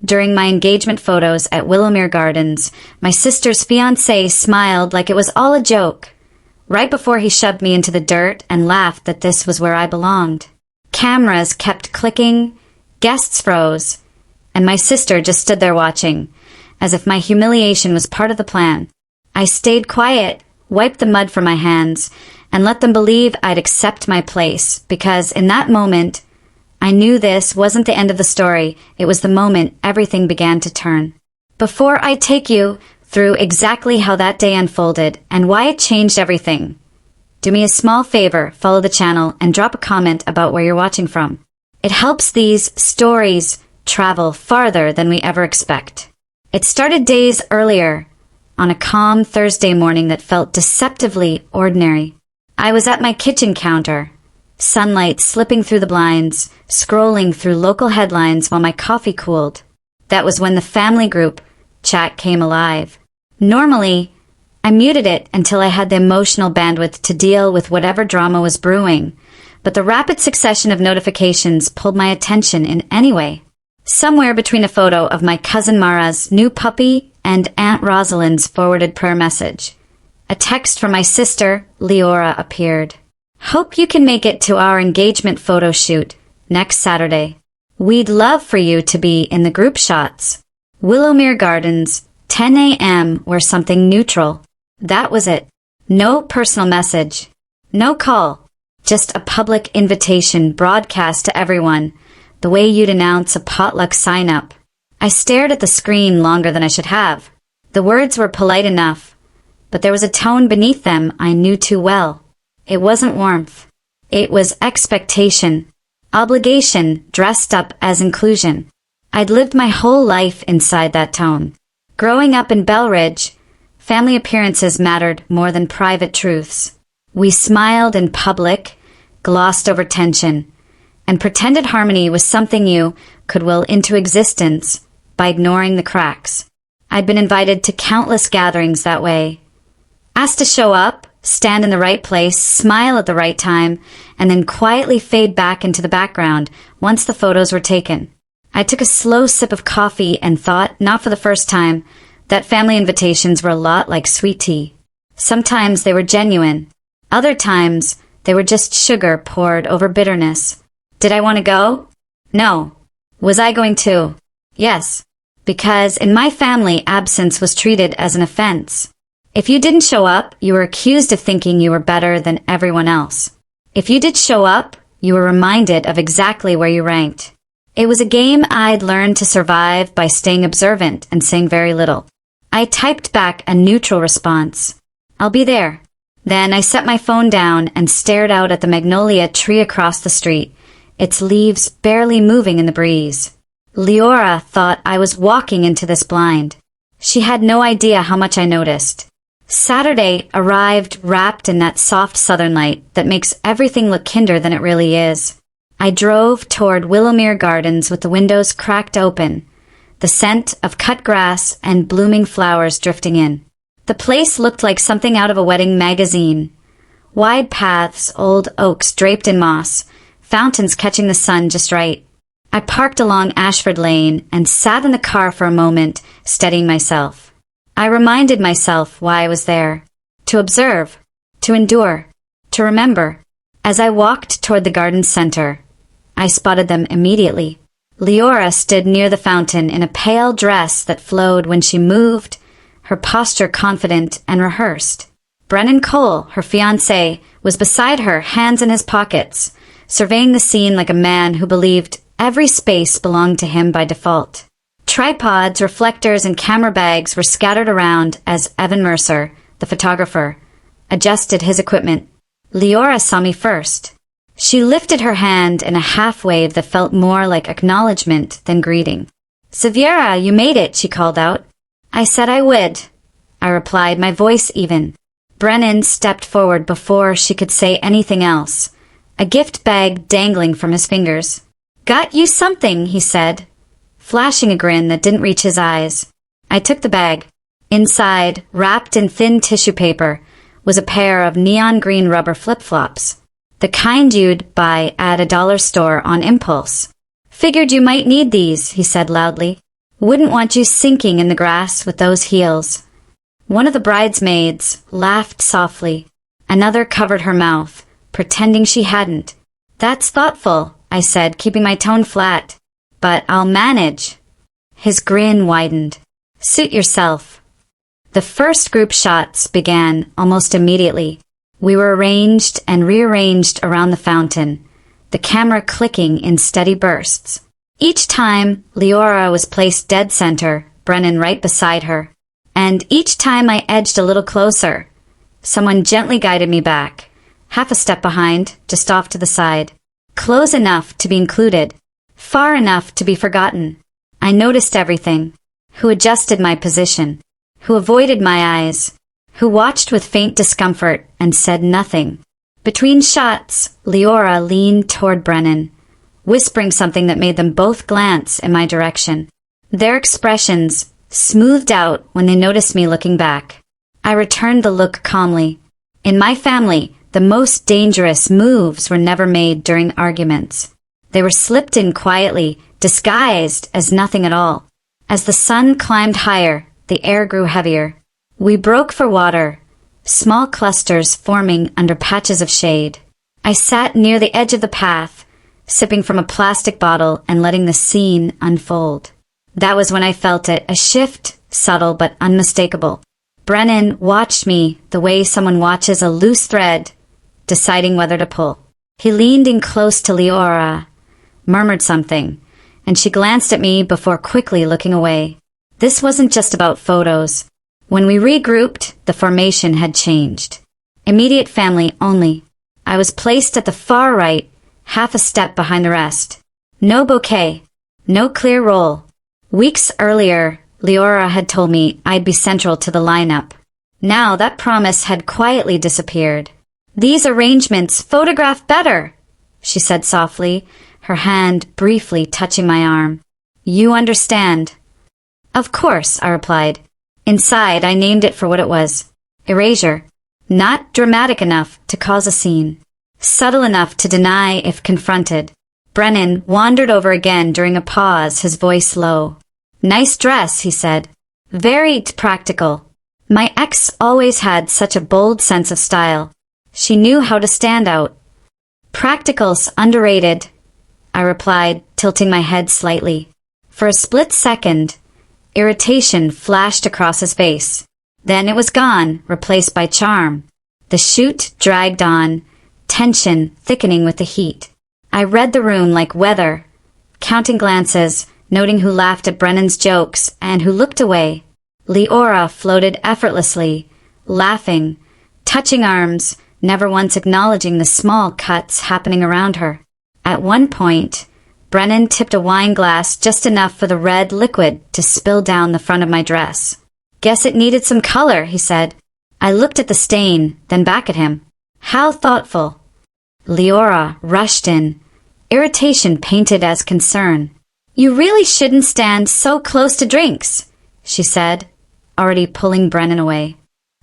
During my engagement photos at Willowmere Gardens, my sister's fiancé smiled like it was all a joke, right before he shoved me into the dirt and laughed that this was where I belonged. Cameras kept clicking, guests froze, and my sister just stood there watching, as if my humiliation was part of the plan. I stayed quiet, wiped the mud from my hands, and let them believe I'd accept my place, because in that moment, I knew this wasn't the end of the story. It was the moment everything began to turn. Before I take you through exactly how that day unfolded and why it changed everything, do me a small favor, follow the channel, and drop a comment about where you're watching from. It helps these stories travel farther than we ever expect. It started days earlier, on a calm Thursday morning that felt deceptively ordinary. I was at my kitchen counter, sunlight slipping through the blinds, scrolling through local headlines while my coffee cooled. That was when the family group chat came alive. Normally, I muted it until I had the emotional bandwidth to deal with whatever drama was brewing, but the rapid succession of notifications pulled my attention in any way. Somewhere between a photo of my cousin Mara's new puppy and Aunt Rosalind's forwarded prayer message, a text from my sister, Leora, appeared. Hope you can make it to our engagement photo shoot next Saturday. We'd love for you to be in the group shots. Willowmere Gardens, 10 a.m. or something neutral. That was it. No personal message. No call. Just a public invitation broadcast to everyone, the way you'd announce a potluck sign-up. I stared at the screen longer than I should have. The words were polite enough, but there was a tone beneath them I knew too well. It wasn't warmth. It was expectation. Obligation dressed up as inclusion. I'd lived my whole life inside that tone. Growing up in Belridge, family appearances mattered more than private truths. We smiled in public, glossed over tension, and pretended harmony was something you could will into existence by ignoring the cracks. I'd been invited to countless gatherings that way. Asked to show up, stand in the right place, smile at the right time, and then quietly fade back into the background once the photos were taken. I took a slow sip of coffee and thought, not for the first time, that family invitations were a lot like sweet tea. Sometimes they were genuine. Other times, they were just sugar poured over bitterness. Did I want to go? No. Was I going to? Yes. Because in my family, absence was treated as an offense. If you didn't show up, you were accused of thinking you were better than everyone else. If you did show up, you were reminded of exactly where you ranked. It was a game I'd learned to survive by staying observant and saying very little. I typed back a neutral response. I'll be there. Then I set my phone down and stared out at the magnolia tree across the street, its leaves barely moving in the breeze. Leora thought I was walking into this blind. She had no idea how much I noticed. Saturday arrived wrapped in that soft southern light that makes everything look kinder than it really is. I drove toward Willowmere Gardens with the windows cracked open, the scent of cut grass and blooming flowers drifting in. The place looked like something out of a wedding magazine. Wide paths, old oaks draped in moss, fountains catching the sun just right. I parked along Ashford Lane and sat in the car for a moment, steadying myself. I reminded myself why I was there. To observe, to endure, to remember. As I walked toward the garden center, I spotted them immediately. Leora stood near the fountain in a pale dress that flowed when she moved, her posture confident and rehearsed. Brennan Cole, her fiancé, was beside her, hands in his pockets, surveying the scene like a man who believed every space belonged to him by default. Tripods, reflectors, and camera bags were scattered around as Evan Mercer, the photographer, adjusted his equipment. Leora saw me first. She lifted her hand in a half-wave that felt more like acknowledgement than greeting. "Xaviera, you made it," she called out. "I said I would," I replied, my voice even. Brennan stepped forward before she could say anything else, a gift bag dangling from his fingers. "Got you something," he said, flashing a grin that didn't reach his eyes. I took the bag. Inside, wrapped in thin tissue paper, was a pair of neon green rubber flip-flops. The kind you'd buy at a dollar store on impulse. "Figured you might need these," he said loudly. Wouldn't want you sinking in the grass with those heels. One of the bridesmaids laughed softly. Another covered her mouth, pretending she hadn't. That's thoughtful, I said, keeping my tone flat. But I'll manage. His grin widened. Suit yourself. The first group shots began almost immediately. We were arranged and rearranged around the fountain, the camera clicking in steady bursts. Each time, Leora was placed dead center, Brennan right beside her. And each time I edged a little closer. Someone gently guided me back, half a step behind, just off to the side. Close enough to be included, far enough to be forgotten. I noticed everything. Who adjusted my position, who avoided my eyes, who watched with faint discomfort and said nothing. Between shots, Leora leaned toward Brennan, whispering something that made them both glance in my direction. Their expressions smoothed out when they noticed me looking back. I returned the look calmly. In my family, the most dangerous moves were never made during arguments. They were slipped in quietly, disguised as nothing at all. As the sun climbed higher, the air grew heavier. We broke for water, small clusters forming under patches of shade. I sat near the edge of the path, sipping from a plastic bottle and letting the scene unfold. That was when I felt it, a shift, subtle but unmistakable. Brennan watched me the way someone watches a loose thread, deciding whether to pull. He leaned in close to Leora, murmured something, and she glanced at me before quickly looking away. This wasn't just about photos. When we regrouped, the formation had changed. Immediate family only. I was placed at the far right, half a step behind the rest. No bouquet. No clear role. Weeks earlier, Leora had told me I'd be central to the lineup. Now that promise had quietly disappeared. These arrangements photograph better, she said softly, her hand briefly touching my arm. You understand. Of course, I replied. Inside, I named it for what it was. Erasure. Not dramatic enough to cause a scene. Subtle enough to deny if confronted. Brennan wandered over again during a pause, his voice low. Nice dress, he said. Very practical. My ex always had such a bold sense of style. She knew how to stand out. Practical's underrated, I replied, tilting my head slightly. For a split second, irritation flashed across his face. Then it was gone, replaced by charm. The shoot dragged on, tension thickening with the heat. I read the room like weather, counting glances, noting who laughed at Brennan's jokes and who looked away. Leora floated effortlessly, laughing, touching arms, never once acknowledging the small cuts happening around her. At one point, Brennan tipped a wine glass just enough for the red liquid to spill down the front of my dress. Guess it needed some color, he said. I looked at the stain, then back at him. How thoughtful. Leora rushed in, irritation painted as concern. You really shouldn't stand so close to drinks, she said, already pulling Brennan away.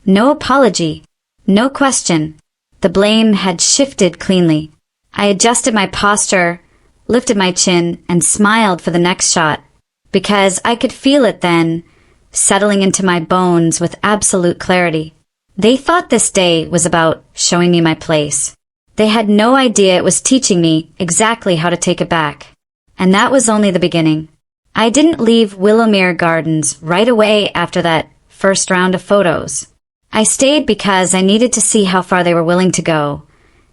No apology, no question. The blame had shifted cleanly. I adjusted my posture, lifted my chin, and smiled for the next shot, because I could feel it then, settling into my bones with absolute clarity. They thought this day was about showing me my place. They had no idea it was teaching me exactly how to take it back. And that was only the beginning. I didn't leave Willowmere Gardens right away after that first round of photos. I stayed because I needed to see how far they were willing to go,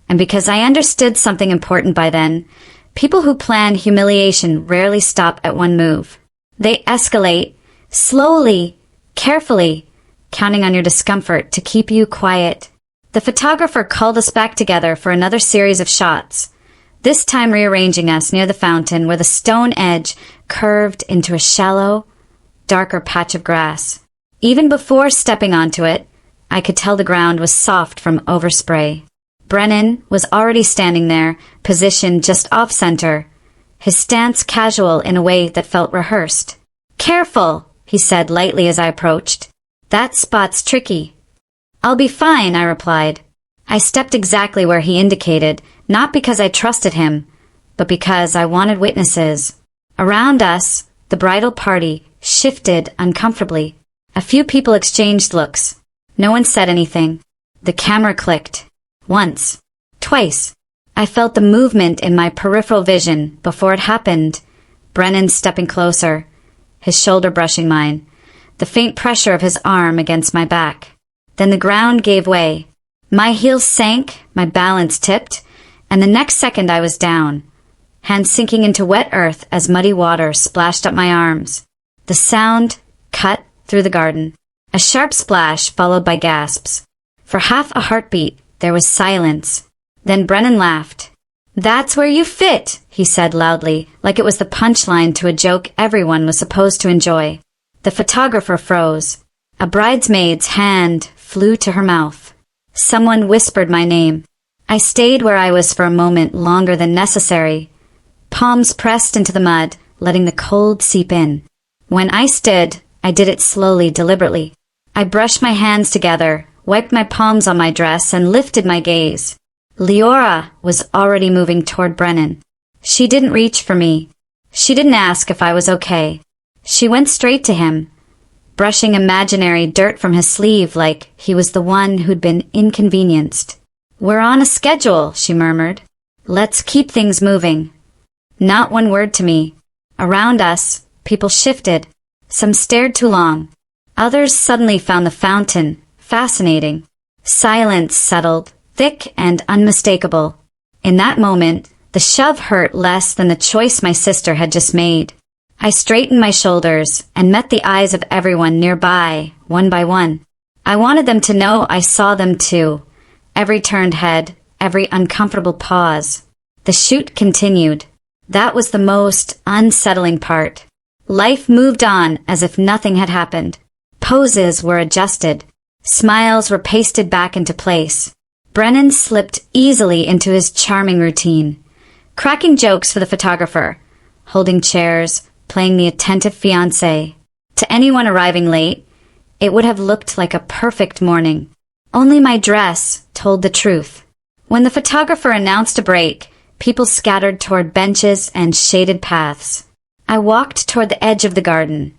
and because I understood something important by then. People who plan humiliation rarely stop at one move. They escalate, slowly, carefully, counting on your discomfort to keep you quiet. The photographer called us back together for another series of shots, this time rearranging us near the fountain where the stone edge curved into a shallow, darker patch of grass. Even before stepping onto it, I could tell the ground was soft from overspray. Brennan was already standing there, positioned just off-center, his stance casual in a way that felt rehearsed. Careful, he said lightly as I approached. That spot's tricky. I'll be fine, I replied. I stepped exactly where he indicated, not because I trusted him, but because I wanted witnesses. Around us, the bridal party shifted uncomfortably. A few people exchanged looks. No one said anything. The camera clicked. Once. Twice. I felt the movement in my peripheral vision before it happened. Brennan stepping closer, his shoulder brushing mine, the faint pressure of his arm against my back. Then the ground gave way. My heels sank, my balance tipped, and the next second I was down, hands sinking into wet earth as muddy water splashed up my arms. The sound cut through the garden. A sharp splash followed by gasps. For half a heartbeat, there was silence. Then Brennan laughed. "That's where you fit," he said loudly, like it was the punchline to a joke everyone was supposed to enjoy. The photographer froze. A bridesmaid's hand flew to her mouth. Someone whispered my name. I stayed where I was for a moment longer than necessary. Palms pressed into the mud, letting the cold seep in. When I stood, I did it slowly, deliberately. I brushed my hands together, wiped my palms on my dress, and lifted my gaze. Leora was already moving toward Brennan. She didn't reach for me. She didn't ask if I was okay. She went straight to him, brushing imaginary dirt from his sleeve like he was the one who'd been inconvenienced. "We're on a schedule," she murmured. "Let's keep things moving." Not one word to me. Around us, people shifted. Some stared too long. Others suddenly found the fountain fascinating. Silence settled, thick and unmistakable. In that moment, the shove hurt less than the choice my sister had just made. I straightened my shoulders and met the eyes of everyone nearby, one by one. I wanted them to know I saw them too. Every turned head, every uncomfortable pause. The shoot continued. That was the most unsettling part. Life moved on as if nothing had happened. Poses were adjusted. Smiles were pasted back into place. Brennan slipped easily into his charming routine, cracking jokes for the photographer, holding chairs, playing the attentive fiancé. To anyone arriving late, it would have looked like a perfect morning. Only my dress told the truth. When the photographer announced a break, people scattered toward benches and shaded paths. I walked toward the edge of the garden,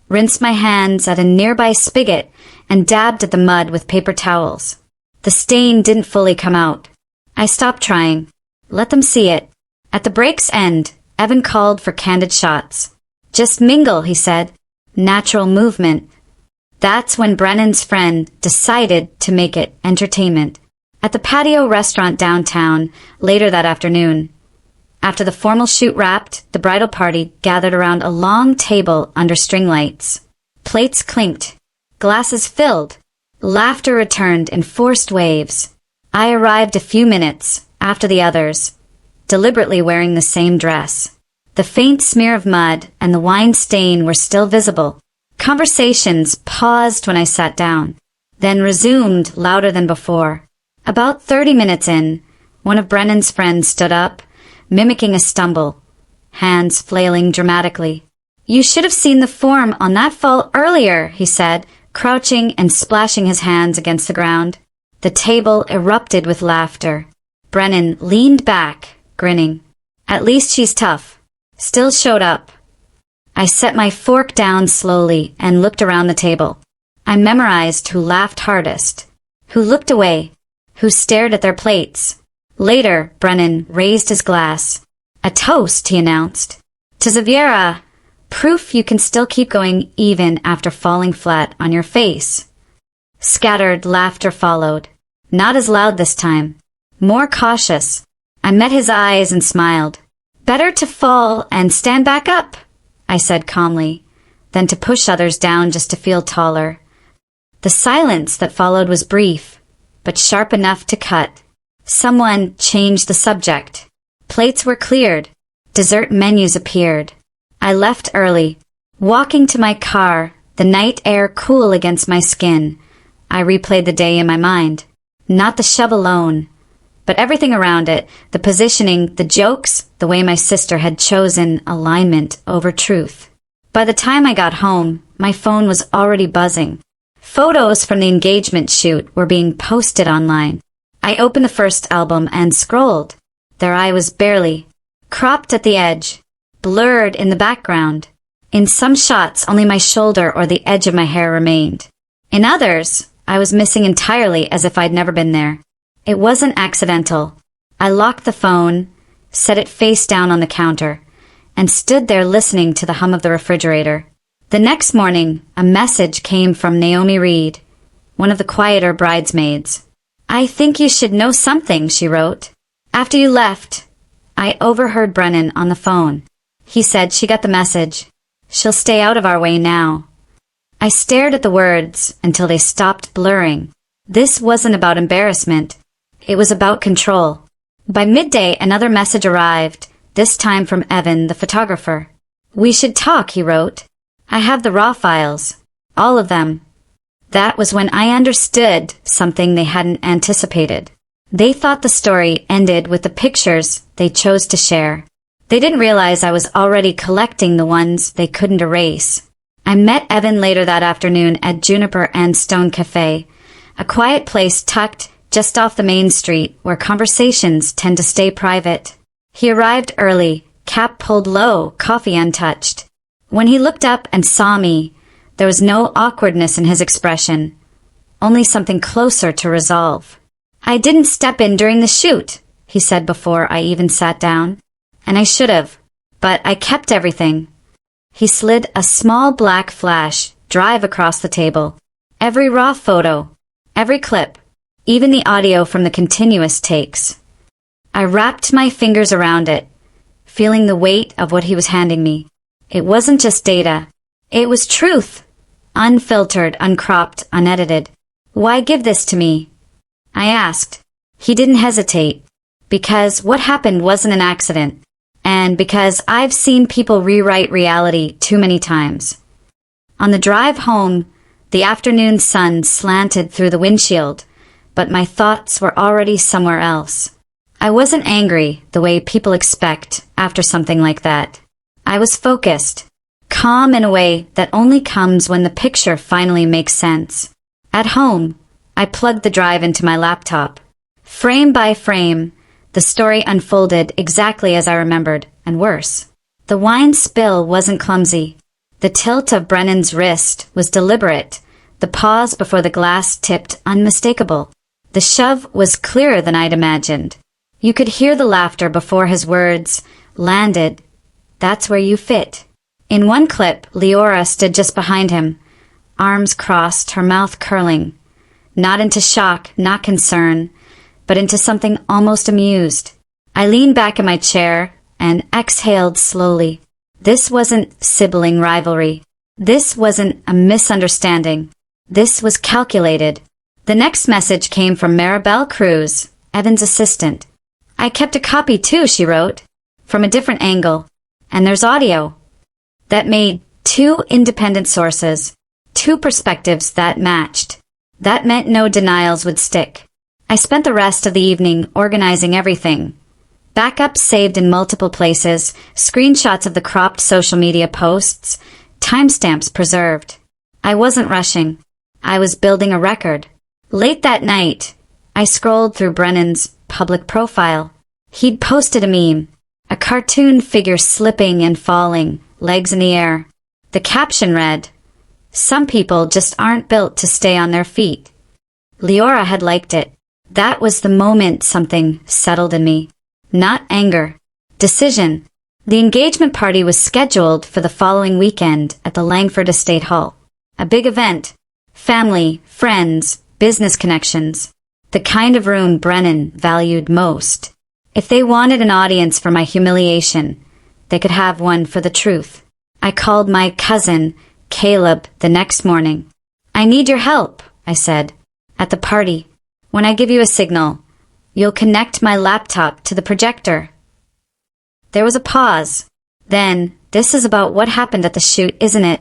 rinsed my hands at a nearby spigot, and dabbed at the mud with paper towels. The stain didn't fully come out. I stopped trying. Let them see it. At the break's end, Evan called for candid shots. "Just mingle," he said. "Natural movement." That's when Brennan's friend decided to make it entertainment. At the patio restaurant downtown, later that afternoon, after the formal shoot wrapped, the bridal party gathered around a long table under string lights. Plates clinked. Glasses filled. Laughter returned in forced waves. I arrived a few minutes after the others, deliberately wearing the same dress. The faint smear of mud and the wine stain were still visible. Conversations paused when I sat down, then resumed louder than before. About 30 minutes in, one of Brennan's friends stood up, mimicking a stumble, hands flailing dramatically. "You should have seen the form on that fall earlier," he said, crouching and splashing his hands against the ground. The table erupted with laughter. Brennan leaned back, grinning. "At least she's tough." Still showed up. I set my fork down slowly and looked around the table. I memorized who laughed hardest, who looked away, who stared at their plates. Later, Brennan raised his glass. "A toast," he announced. "To Xaviera, proof you can still keep going even after falling flat on your face." Scattered laughter followed. Not as loud this time. More cautious. I met his eyes and smiled. "Better to fall and stand back up," I said calmly, than to push others down just to feel taller. The silence that followed was brief, but sharp enough to cut. Someone changed the subject. Plates were cleared. Dessert menus appeared. I left early, walking to my car, the night air cool against my skin. I replayed the day in my mind. Not the shove alone, but everything around it, the positioning, the jokes, the way my sister had chosen alignment over truth. By the time I got home, my phone was already buzzing. Photos from the engagement shoot were being posted online. I opened the first album and scrolled. Their eye was barely cropped at the edge, blurred in the background. In some shots, only my shoulder or the edge of my hair remained. In others, I was missing entirely as if I'd never been there. It wasn't accidental. I locked the phone, set it face down on the counter, and stood there listening to the hum of the refrigerator. The next morning, a message came from Naomi Reed, one of the quieter bridesmaids. "I think you should know something," she wrote. "After you left, I overheard Brennan on the phone. He said she got the message. She'll stay out of our way now." I stared at the words until they stopped blurring. This wasn't about embarrassment. It was about control. By midday, another message arrived, this time from Evan, the photographer. "We should talk," he wrote. "I have the raw files. All of them." That was when I understood something they hadn't anticipated. They thought the story ended with the pictures they chose to share. They didn't realize I was already collecting the ones they couldn't erase. I met Evan later that afternoon at Juniper and Stone Cafe, a quiet place tucked just off the main street where conversations tend to stay private. He arrived early, cap pulled low, coffee untouched. When he looked up and saw me, there was no awkwardness in his expression, only something closer to resolve. "I didn't step in during the shoot," he said before I even sat down. "And I should have, but I kept everything." He slid a small black flash drive across the table. Every raw photo, every clip, even the audio from the continuous takes. I wrapped my fingers around it, feeling the weight of what he was handing me. It wasn't just data. It was truth. Unfiltered, uncropped, unedited. "Why give this to me?" I asked. He didn't hesitate. Because what happened wasn't an accident. And because I've seen people rewrite reality too many times. On the drive home, the afternoon sun slanted through the windshield, but my thoughts were already somewhere else. I wasn't angry the way people expect after something like that. I was focused, calm in a way that only comes when the picture finally makes sense. At home, I plugged the drive into my laptop. Frame by frame, the story unfolded exactly as I remembered, and worse. The wine spill wasn't clumsy. The tilt of Brennan's wrist was deliberate, the pause before the glass tipped unmistakable. The shove was clearer than I'd imagined. You could hear the laughter before his words landed. "That's where you fit." In one clip, Leora stood just behind him, arms crossed, her mouth curling. Not into shock, not concern, but into something almost amused. I leaned back in my chair and exhaled slowly. This wasn't sibling rivalry. This wasn't a misunderstanding. This was calculated. The next message came from Maribel Cruz, Evan's assistant. "I kept a copy too," she wrote, "from a different angle. And there's audio." That made two independent sources, two perspectives that matched. That meant no denials would stick. I spent the rest of the evening organizing everything. Backups saved in multiple places, screenshots of the cropped social media posts, timestamps preserved. I wasn't rushing. I was building a record. Late that night, I scrolled through Brennan's public profile. He'd posted a meme, a cartoon figure slipping and falling, legs in the air. The caption read, "Some people just aren't built to stay on their feet." Leora had liked it. That was the moment something settled in me. Not anger. Decision. The engagement party was scheduled for the following weekend at the Langford Estate Hall. A big event. Family, friends, business connections. The kind of room Brennan valued most. If they wanted an audience for my humiliation, they could have one for the truth. I called my cousin, Caleb, the next morning. "I need your help," I said. "At the party. When I give you a signal, you'll connect my laptop to the projector." There was a pause. Then, "This is about what happened at the shoot, isn't it?"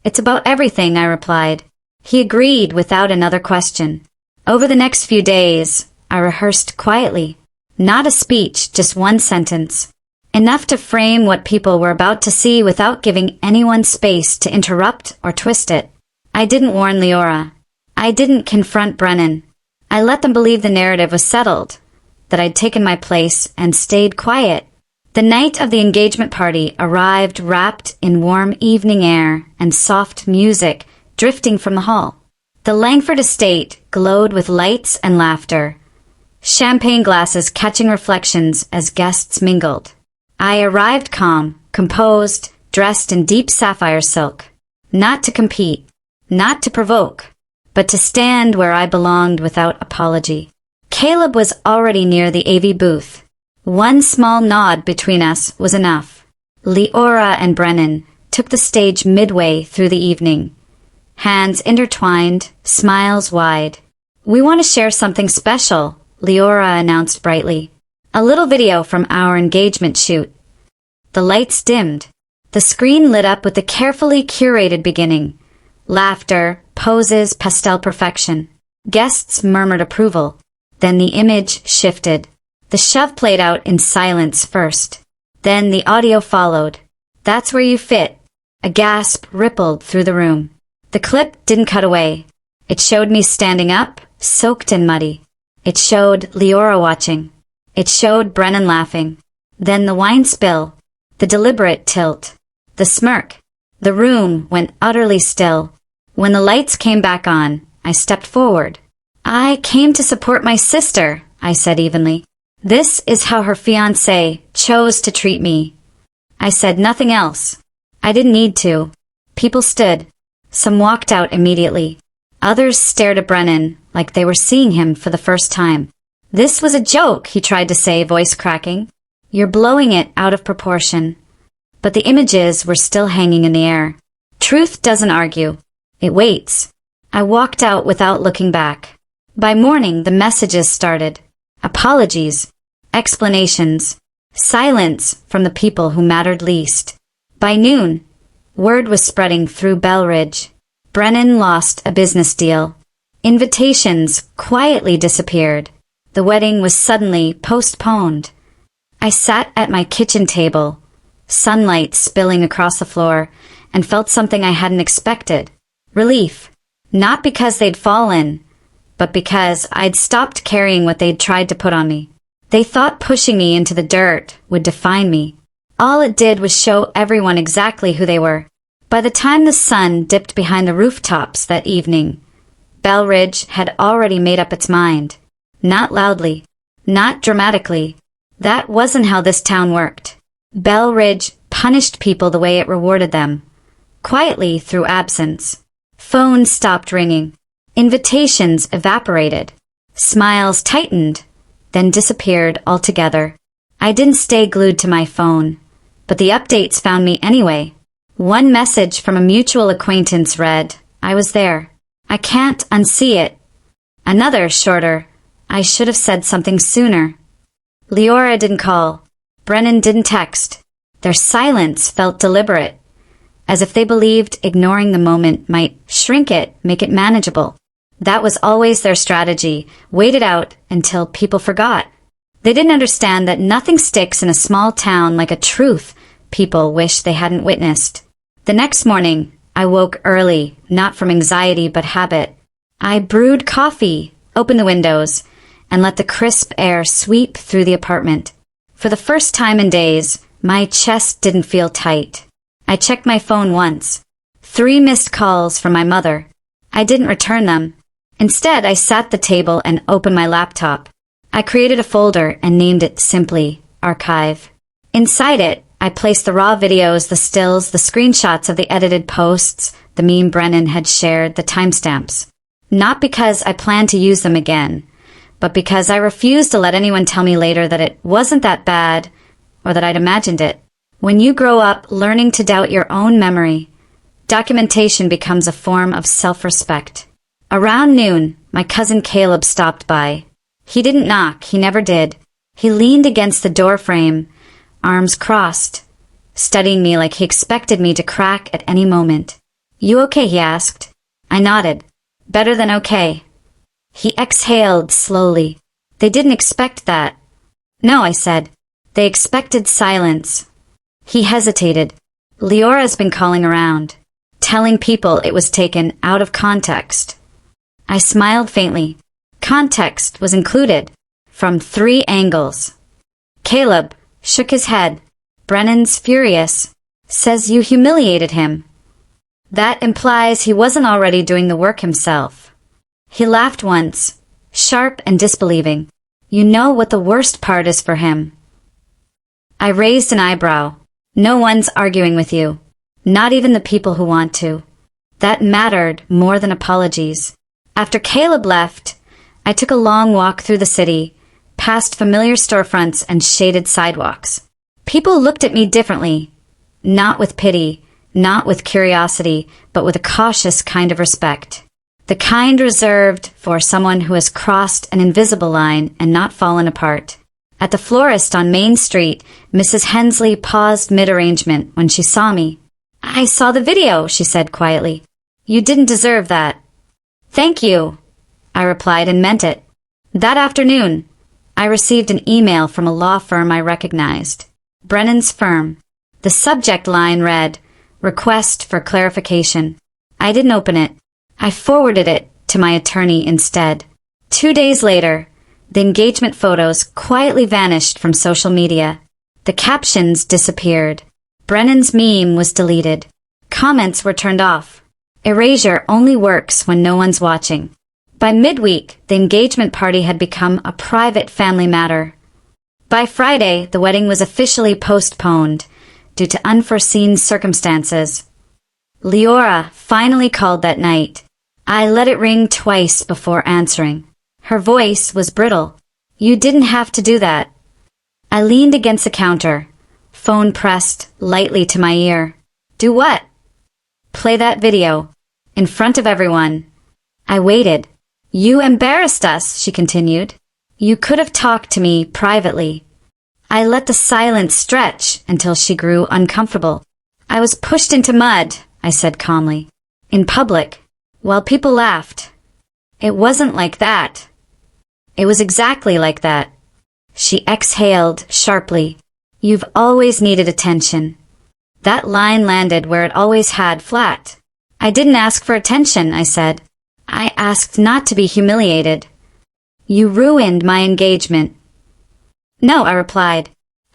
"It's about everything," I replied. He agreed without another question. Over the next few days, I rehearsed quietly. Not a speech, just one sentence. Enough to frame what people were about to see without giving anyone space to interrupt or twist it. I didn't warn Leora. I didn't confront Brennan. I let them believe the narrative was settled, that I'd taken my place and stayed quiet. The night of the engagement party arrived wrapped in warm evening air and soft music drifting from the hall. The Langford estate glowed with lights and laughter, champagne glasses catching reflections as guests mingled. I arrived calm, composed, dressed in deep sapphire silk. Not to compete, not to provoke, but to stand where I belonged without apology. Caleb was already near the AV booth. One small nod between us was enough. Leora and Brennan took the stage midway through the evening. Hands intertwined, smiles wide. "We want to share something special," Leora announced brightly. "A little video from our engagement shoot." The lights dimmed. The screen lit up with a carefully curated beginning. Laughter, poses, pastel perfection. Guests murmured approval. Then the image shifted. The shove played out in silence first. Then the audio followed. "That's where you fit." A gasp rippled through the room. The clip didn't cut away. It showed me standing up, soaked and muddy. It showed Leora watching. It showed Brennan laughing. Then the wine spill. The deliberate tilt. The smirk. The room went utterly still. When the lights came back on, I stepped forward. "I came to support my sister," I said evenly. "This is how her fiancé chose to treat me." I said nothing else. I didn't need to. People stood. Some walked out immediately. Others stared at Brennan like they were seeing him for the first time. "This was a joke," he tried to say, voice cracking. "You're blowing it out of proportion." But the images were still hanging in the air. Truth doesn't argue. It waits. I walked out without looking back. By morning, the messages started. Apologies, explanations, silence from the people who mattered least. By noon, word was spreading through Bell Ridge. Brennan lost a business deal. Invitations quietly disappeared. The wedding was suddenly postponed. I sat at my kitchen table, sunlight spilling across the floor, and felt something I hadn't expected. Relief. Not because they'd fallen, but because I'd stopped carrying what they'd tried to put on me. They thought pushing me into the dirt would define me. All it did was show everyone exactly who they were. By the time the sun dipped behind the rooftops that evening, Bell Ridge had already made up its mind. Not loudly, not dramatically. That wasn't how this town worked. Bell Ridge punished people the way it rewarded them. Quietly through absence. Phones stopped ringing. Invitations evaporated. Smiles tightened, then disappeared altogether. I didn't stay glued to my phone, but the updates found me anyway. One message from a mutual acquaintance read, "I was there. I can't unsee it." Another, shorter, "I should have said something sooner." Leora didn't call. Brennan didn't text. Their silence felt deliberate, as if they believed ignoring the moment might shrink it, make it manageable. That was always their strategy, wait it out until people forgot. They didn't understand that nothing sticks in a small town like a truth people wish they hadn't witnessed. The next morning, I woke early, not from anxiety but habit. I brewed coffee, opened the windows, and let the crisp air sweep through the apartment. For the first time in days, my chest didn't feel tight. I checked my phone once. 3 missed calls from my mother. I didn't return them. Instead, I sat at the table and opened my laptop. I created a folder and named it simply Archive. Inside it, I placed the raw videos, the stills, the screenshots of the edited posts, the meme Brennan had shared, the timestamps. Not because I planned to use them again, but because I refused to let anyone tell me later that it wasn't that bad or that I'd imagined it. When you grow up learning to doubt your own memory, documentation becomes a form of self-respect. Around noon, my cousin Caleb stopped by. He didn't knock, he never did. He leaned against the doorframe, arms crossed, studying me like he expected me to crack at any moment. "You okay?" he asked. I nodded. "Better than okay." He exhaled slowly. "They didn't expect that." "No," I said. "They expected silence." He hesitated. "Leora's been calling around, telling people it was taken out of context." I smiled faintly. Context was included, from 3 angles. "Caleb, shook his head. Brennan's furious. Says you humiliated him. That implies he wasn't already doing the work himself. He laughed once, sharp and disbelieving. You know what the worst part is for him. I raised an eyebrow. No one's arguing with you. Not even the people who want to. That mattered more than apologies. After Caleb left, I took a long walk through the city, past familiar storefronts and shaded sidewalks. People looked at me differently. Not with pity, not with curiosity, but with a cautious kind of respect. The kind reserved for someone who has crossed an invisible line and not fallen apart. At the florist on Main Street, Mrs. Hensley paused mid-arrangement when she saw me. I saw the video, she said quietly. You didn't deserve that. Thank you, I replied and meant it. That afternoon, I received an email from a law firm I recognized. Brennan's firm. The subject line read, Request for clarification. I didn't open it. I forwarded it to my attorney instead. 2 days later, the engagement photos quietly vanished from social media. The captions disappeared. Brennan's meme was deleted. Comments were turned off. Erasure only works when no one's watching. By midweek, the engagement party had become a private family matter. By Friday, the wedding was officially postponed due to unforeseen circumstances. Leora finally called that night. I let it ring twice before answering. Her voice was brittle. You didn't have to do that. I leaned against the counter, phone pressed lightly to my ear. Do what? Play that video. In front of everyone. I waited. You embarrassed us, she continued. You could have talked to me privately. I let the silence stretch until she grew uncomfortable. I was pushed into mud, I said calmly. In public, while people laughed. It wasn't like that. It was exactly like that. She exhaled sharply. You've always needed attention. That line landed where it always had flat. I didn't ask for attention, I said. I asked not to be humiliated. You ruined my engagement. No, I replied.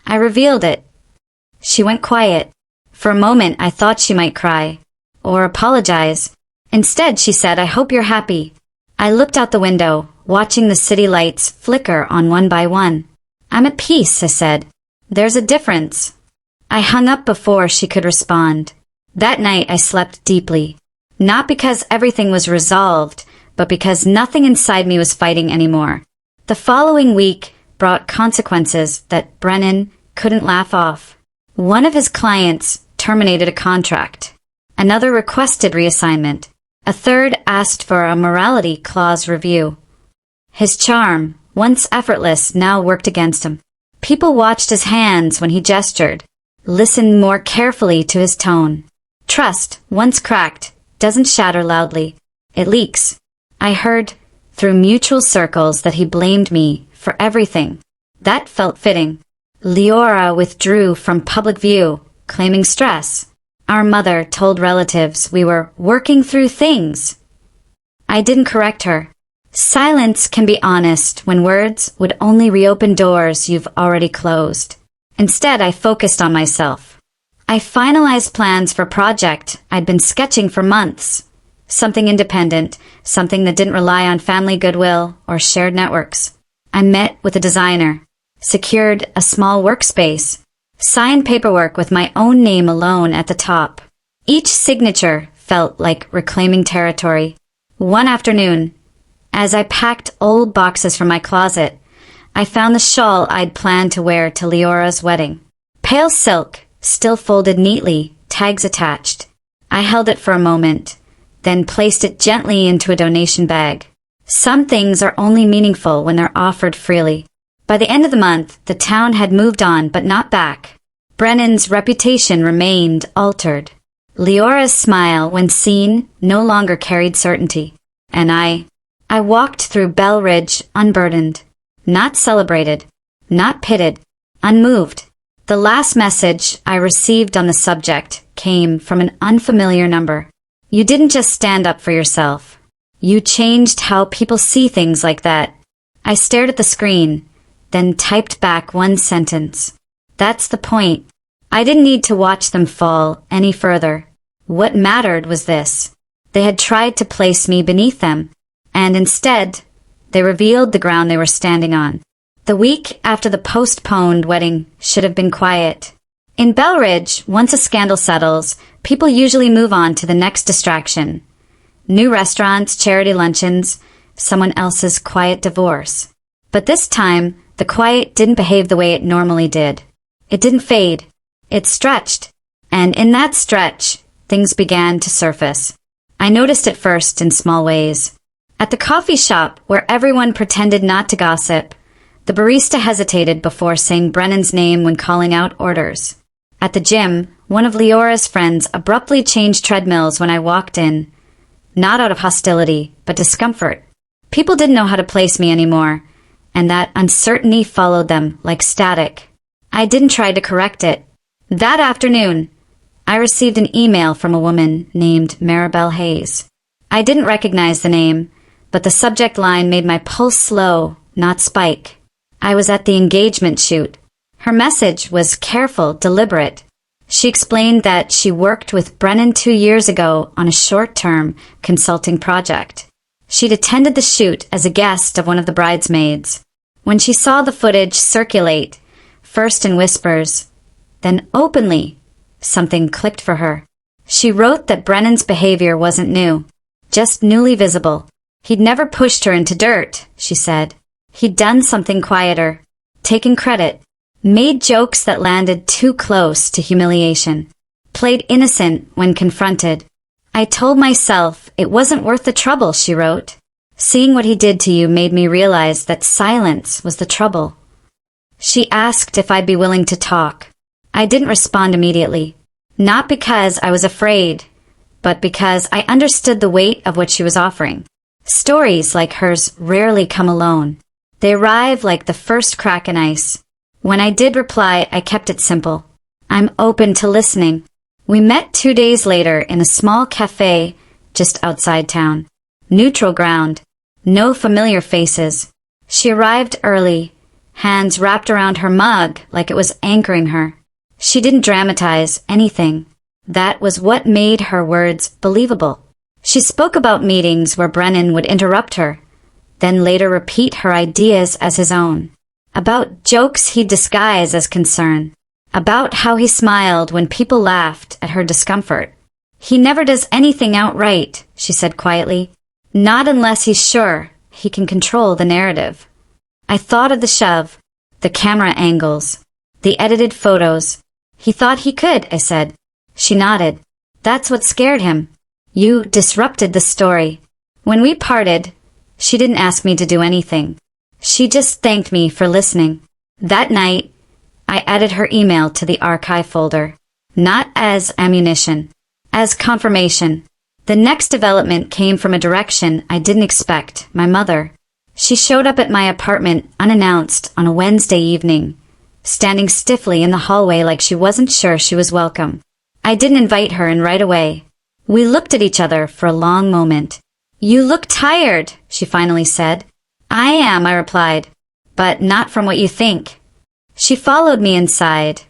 I revealed it. She went quiet. For a moment, I thought she might cry. Or apologize. Instead, she said, I hope you're happy. I looked out the window, watching the city lights flicker on one by one. I'm at peace, I said. There's a difference. I hung up before she could respond. That night I slept deeply. Not because everything was resolved, but because nothing inside me was fighting anymore. The following week brought consequences that Brennan couldn't laugh off. One of his clients terminated a contract. Another requested reassignment. A third asked for a morality clause review. His charm, once effortless, now worked against him. People watched his hands when he gestured, listened more carefully to his tone. Trust, once cracked, doesn't shatter loudly. It leaks. I heard through mutual circles that he blamed me for everything. That felt fitting. Leora withdrew from public view, claiming stress. Our mother told relatives we were working through things. I didn't correct her. Silence can be honest when words would only reopen doors you've already closed. Instead, I focused on myself. I finalized plans for a project I'd been sketching for months. Something independent, something that didn't rely on family goodwill or shared networks. I met with a designer, secured a small workspace, signed paperwork with my own name alone at the top. Each signature felt like reclaiming territory. One afternoon, as I packed old boxes from my closet, I found the shawl I'd planned to wear to Leora's wedding. Pale silk, still folded neatly, tags attached. I held it for a moment, then placed it gently into a donation bag. Some things are only meaningful when they're offered freely. By the end of the month, the town had moved on, but not back. Brennan's reputation remained altered. Leora's smile, when seen, no longer carried certainty. And I walked through Bell Ridge unburdened, not celebrated, not pitted, unmoved. The last message I received on the subject came from an unfamiliar number. You didn't just stand up for yourself. You changed how people see things like that. I stared at the screen, then typed back one sentence. That's the point. I didn't need to watch them fall any further. What mattered was this. They had tried to place me beneath them, and instead, they revealed the ground they were standing on. The week after the postponed wedding should have been quiet. In Belridge, once a scandal settles, people usually move on to the next distraction. New restaurants, charity luncheons, someone else's quiet divorce. But this time, the quiet didn't behave the way it normally did. It didn't fade. It stretched. And in that stretch, things began to surface. I noticed it first in small ways. At the coffee shop, where everyone pretended not to gossip, the barista hesitated before saying Brennan's name when calling out orders. At the gym, one of Leora's friends abruptly changed treadmills when I walked in. Not out of hostility, but discomfort. People didn't know how to place me anymore, and that uncertainty followed them like static. I didn't try to correct it. That afternoon, I received an email from a woman named Maribel Hayes. I didn't recognize the name, but the subject line made my pulse slow, not spike. I was at the engagement shoot. Her message was careful, deliberate. She explained that she worked with Brennan 2 years ago on a short-term consulting project. She'd attended the shoot as a guest of one of the bridesmaids. When she saw the footage circulate, first in whispers, then openly, something clicked for her. She wrote that Brennan's behavior wasn't new, just newly visible. He'd never pushed her into dirt, she said. He'd done something quieter, taken credit, made jokes that landed too close to humiliation, played innocent when confronted. I told myself it wasn't worth the trouble, she wrote. Seeing what he did to you made me realize that silence was the trouble. She asked if I'd be willing to talk. I didn't respond immediately, not because I was afraid, but because I understood the weight of what she was offering. Stories like hers rarely come alone. They arrive like the first crack in ice. When I did reply, I kept it simple. I'm open to listening. We met 2 days later in a small cafe just outside town. Neutral ground. No familiar faces. She arrived early, hands wrapped around her mug like it was anchoring her. She didn't dramatize anything. That was what made her words believable. She spoke about meetings where Brennan would interrupt her, then later repeat her ideas as his own. About jokes he'd disguise as concern. About how he smiled when people laughed at her discomfort. He never does anything outright, she said quietly. Not unless he's sure he can control the narrative. I thought of the shove, the camera angles, the edited photos. He thought he could, I said. She nodded. That's what scared him. You disrupted the story. When we parted, she didn't ask me to do anything. She just thanked me for listening. That night, I added her email to the archive folder. Not as ammunition, as confirmation. The next development came from a direction I didn't expect, my mother. She showed up at my apartment unannounced on a Wednesday evening, standing stiffly in the hallway like she wasn't sure she was welcome. I didn't invite her in right away. We looked at each other for a long moment. You look tired, she finally said. I am, I replied, but not from what you think. She followed me inside,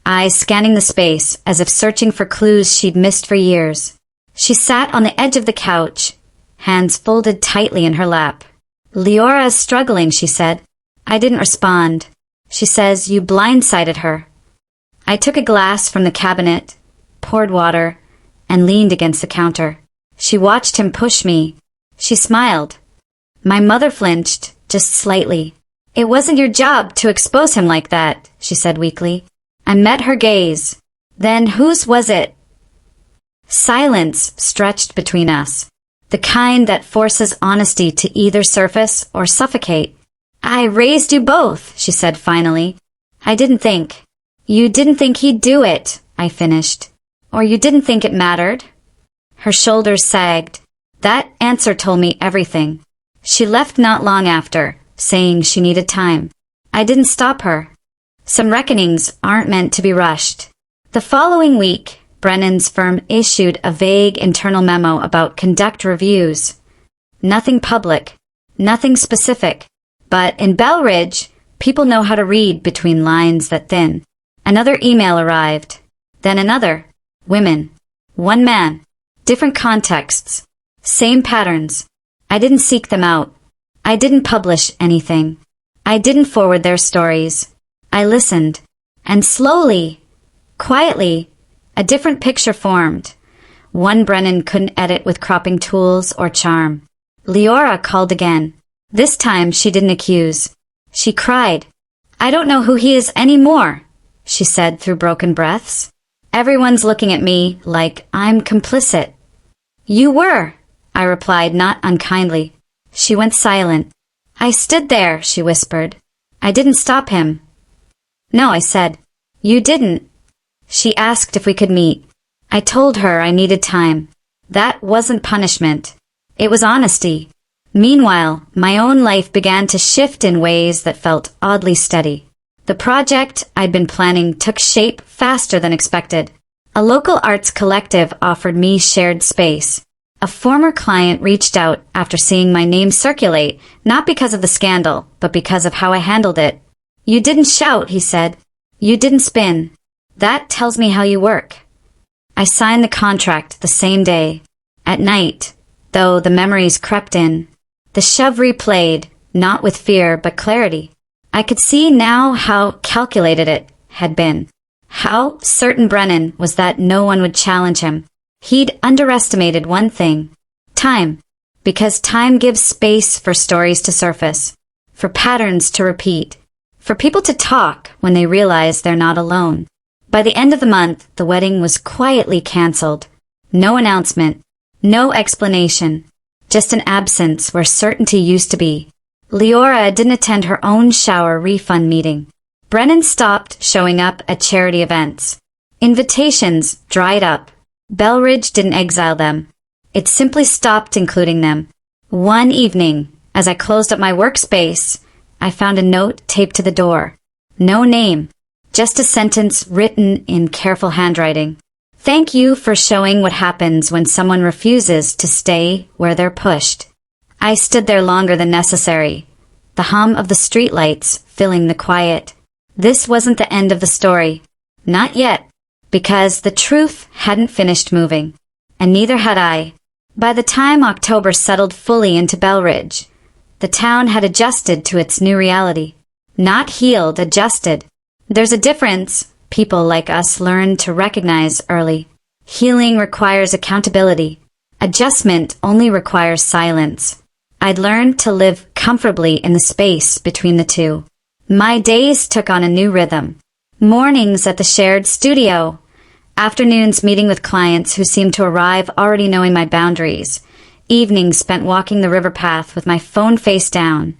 eyes scanning the space as if searching for clues she'd missed for years. She sat on the edge of the couch, hands folded tightly in her lap. Leora is struggling, she said. I didn't respond. She says you blindsided her. I took a glass from the cabinet, poured water, and leaned against the counter. She watched him push me. She smiled. My mother flinched, just slightly. It wasn't your job to expose him like that, she said weakly. I met her gaze. Then whose was it? Silence stretched between us, the kind that forces honesty to either surface or suffocate. I raised you both, she said finally. I didn't think. You didn't think he'd do it, I finished. Or you didn't think it mattered? Her shoulders sagged. That answer told me everything. She left not long after, saying she needed time. I didn't stop her. Some reckonings aren't meant to be rushed. The following week, Brennan's firm issued a vague internal memo about conduct reviews. Nothing public, nothing specific, but in Belridge, people know how to read between lines that thin. Another email arrived. Then another. Women. One man. Different contexts. Same patterns. I didn't seek them out. I didn't publish anything. I didn't forward their stories. I listened. And slowly, quietly, a different picture formed. One Brennan couldn't edit with cropping tools or charm. Leora called again. This time she didn't accuse. She cried. I don't know who he is anymore, she said through broken breaths. Everyone's looking at me like I'm complicit. You were, I replied, not unkindly. She went silent. I stood there, she whispered. I didn't stop him. No, I said. You didn't. She asked if we could meet. I told her I needed time. That wasn't punishment. It was honesty. Meanwhile, my own life began to shift in ways that felt oddly steady. The project I'd been planning took shape faster than expected. A local arts collective offered me shared space. A former client reached out after seeing my name circulate, not because of the scandal, but because of how I handled it. You didn't shout, he said. You didn't spin. That tells me how you work. I signed the contract the same day. At night, though the memories crept in, the shove replayed, not with fear but clarity. I could see now how calculated it had been. How certain Brennan was that no one would challenge him. He'd underestimated one thing. Time. Because time gives space for stories to surface, for patterns to repeat, for people to talk when they realize they're not alone. By the end of the month, the wedding was quietly canceled. No announcement, no explanation, just an absence where certainty used to be. Leora didn't attend her own shower refund meeting. Brennan stopped showing up at charity events. Invitations dried up. Belridge didn't exile them. It simply stopped including them. One evening, as I closed up my workspace, I found a note taped to the door. No name, just a sentence written in careful handwriting. Thank you for showing what happens when someone refuses to stay where they're pushed. I stood there longer than necessary, the hum of the streetlights filling the quiet. This wasn't the end of the story. Not yet, because the truth hadn't finished moving, and neither had I. By the time October settled fully into Belridge, the town had adjusted to its new reality. Not healed, adjusted. There's a difference people like us learn to recognize early. Healing requires accountability. Adjustment only requires silence. I'd learned to live comfortably in the space between the two. My days took on a new rhythm. Mornings at the shared studio. Afternoons meeting with clients who seemed to arrive already knowing my boundaries. Evenings spent walking the river path with my phone face down,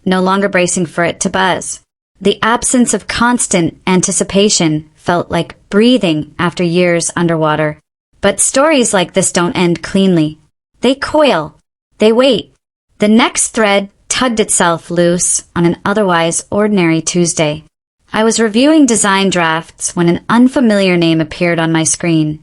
no longer bracing for it to buzz. The absence of constant anticipation felt like breathing after years underwater. But stories like this don't end cleanly. They coil. They wait. The next thread tugged itself loose on an otherwise ordinary Tuesday. I was reviewing design drafts when an unfamiliar name appeared on my screen.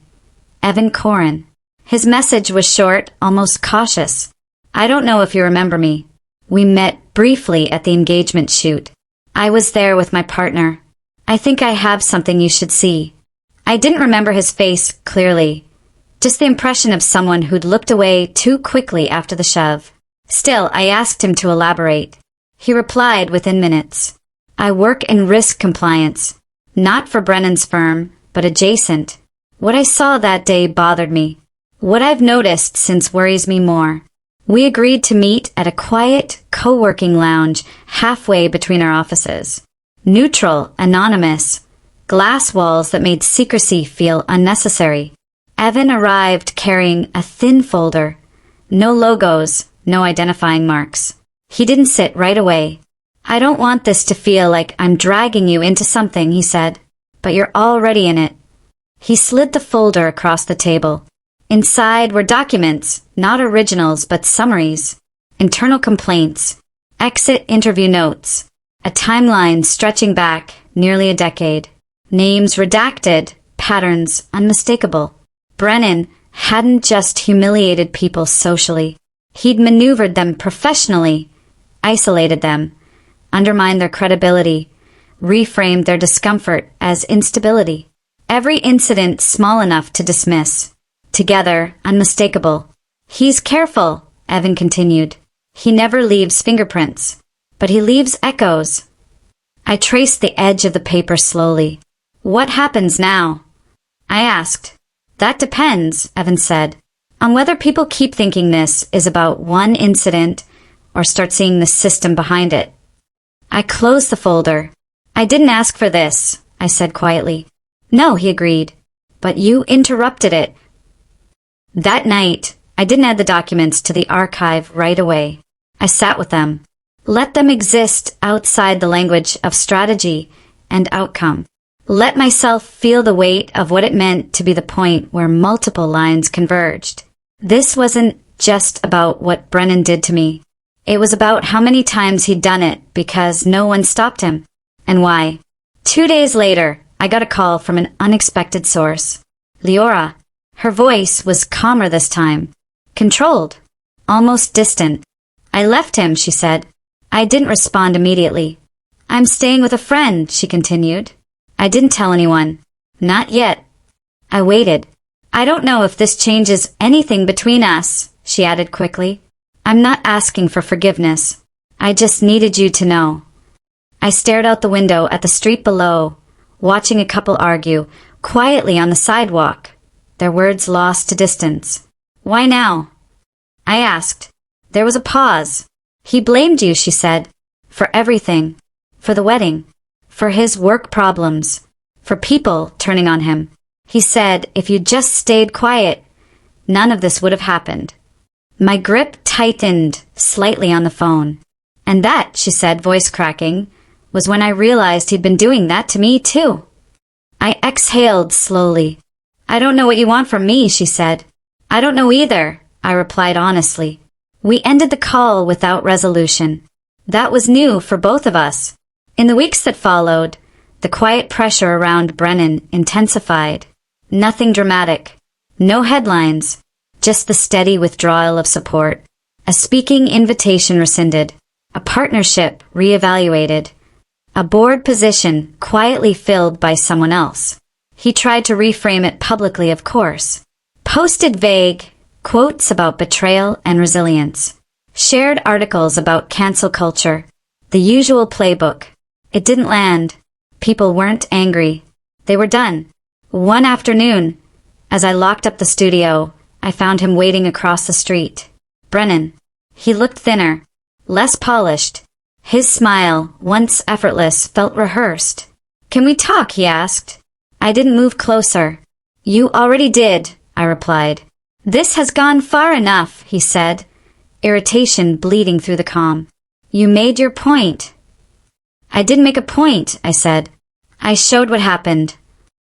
Evan Corin. His message was short, almost cautious. I don't know if you remember me. We met briefly at the engagement shoot. I was there with my partner. I think I have something you should see. I didn't remember his face clearly, just the impression of someone who'd looked away too quickly after the shove. Still, I asked him to elaborate. He replied within minutes. I work in risk compliance, not for Brennan's firm, but adjacent. What I saw that day bothered me. What I've noticed since worries me more. We agreed to meet at a quiet, co-working lounge halfway between our offices. Neutral, anonymous, glass walls that made secrecy feel unnecessary. Evan arrived carrying a thin folder. No logos, no identifying marks. He didn't sit right away. I don't want this to feel like I'm dragging you into something, he said, but you're already in it. He slid the folder across the table. Inside were documents, not originals but summaries, internal complaints, exit interview notes, a timeline stretching back nearly a decade, names redacted, patterns unmistakable. Brennan hadn't just humiliated people socially. He'd maneuvered them professionally, isolated them, undermined their credibility, reframed their discomfort as instability. Every incident small enough to dismiss. Together, unmistakable. He's careful, Evan continued. He never leaves fingerprints. But he leaves echoes. I traced the edge of the paper slowly. What happens now? I asked. That depends, Evan said, on whether people keep thinking this is about one incident or start seeing the system behind it. I closed the folder. I didn't ask for this, I said quietly. No, he agreed. But you interrupted it. That night, I didn't add the documents to the archive right away. I sat with them. Let them exist outside the language of strategy and outcome. Let myself feel the weight of what it meant to be the point where multiple lines converged. This wasn't just about what Brennan did to me. It was about how many times he'd done it because no one stopped him. And why. 2 days later, I got a call from an unexpected source. Leora. Her voice was calmer this time. Controlled. Almost distant. I left him, she said. I didn't respond immediately. I'm staying with a friend, she continued. I didn't tell anyone. Not yet. I waited. I don't know if this changes anything between us, she added quickly. I'm not asking for forgiveness. I just needed you to know. I stared out the window at the street below, watching a couple argue, quietly on the sidewalk, their words lost to distance. Why now? I asked. There was a pause. He blamed you, she said, for everything, for the wedding, for his work problems, for people turning on him. He said if you'd just stayed quiet, none of this would have happened. My grip tightened slightly on the phone. And that, she said, voice cracking, was when I realized he'd been doing that to me too. I exhaled slowly. I don't know what you want from me, she said. I don't know either, I replied honestly. We ended the call without resolution. That was new for both of us. In the weeks that followed, the quiet pressure around Brennan intensified. Nothing dramatic. No headlines. Just the steady withdrawal of support. A speaking invitation rescinded. A partnership reevaluated. A board position quietly filled by someone else. He tried to reframe it publicly, of course. Posted vague quotes about betrayal and resilience. Shared articles about cancel culture. The usual playbook. It didn't land. People weren't angry. They were done. One afternoon, as I locked up the studio, I found him waiting across the street. Brennan. He looked thinner, less polished. His smile, once effortless, felt rehearsed. Can we talk? He asked. I didn't move closer. You already did, I replied. This has gone far enough, he said, irritation bleeding through the calm. You made your point. I didn't make a point, I said. I showed what happened.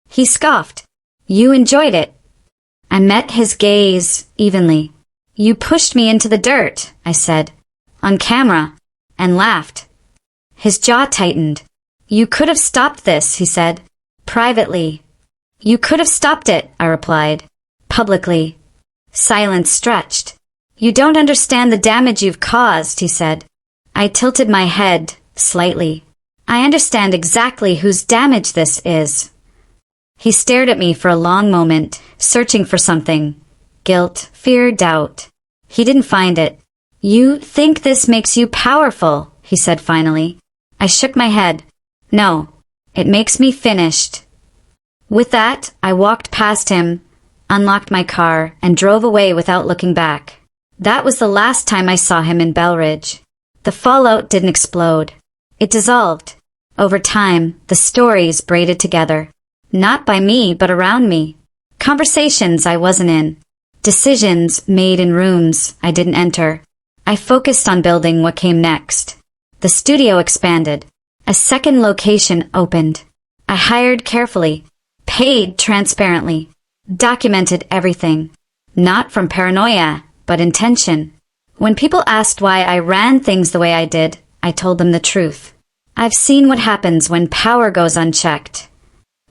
He scoffed. You enjoyed it. I met his gaze evenly. You pushed me into the dirt, I said, on camera, and laughed. His jaw tightened. You could have stopped this, he said, privately. You could have stopped it, I replied, publicly. Silence stretched. You don't understand the damage you've caused, he said. I tilted my head slightly. I understand exactly whose damage this is. He stared at me for a long moment, searching for something. Guilt, fear, doubt. He didn't find it. You think this makes you powerful, he said finally. I shook my head. No, it makes me finished. With that, I walked past him, unlocked my car, and drove away without looking back. That was the last time I saw him in Belridge. The fallout didn't explode. It dissolved. Over time, the stories braided together. Not by me, but around me. Conversations I wasn't in. Decisions made in rooms I didn't enter. I focused on building what came next. The studio expanded. A second location opened. I hired carefully, paid transparently, documented everything. Not from paranoia, but intention. When people asked why I ran things the way I did, I told them the truth. I've seen what happens when power goes unchecked.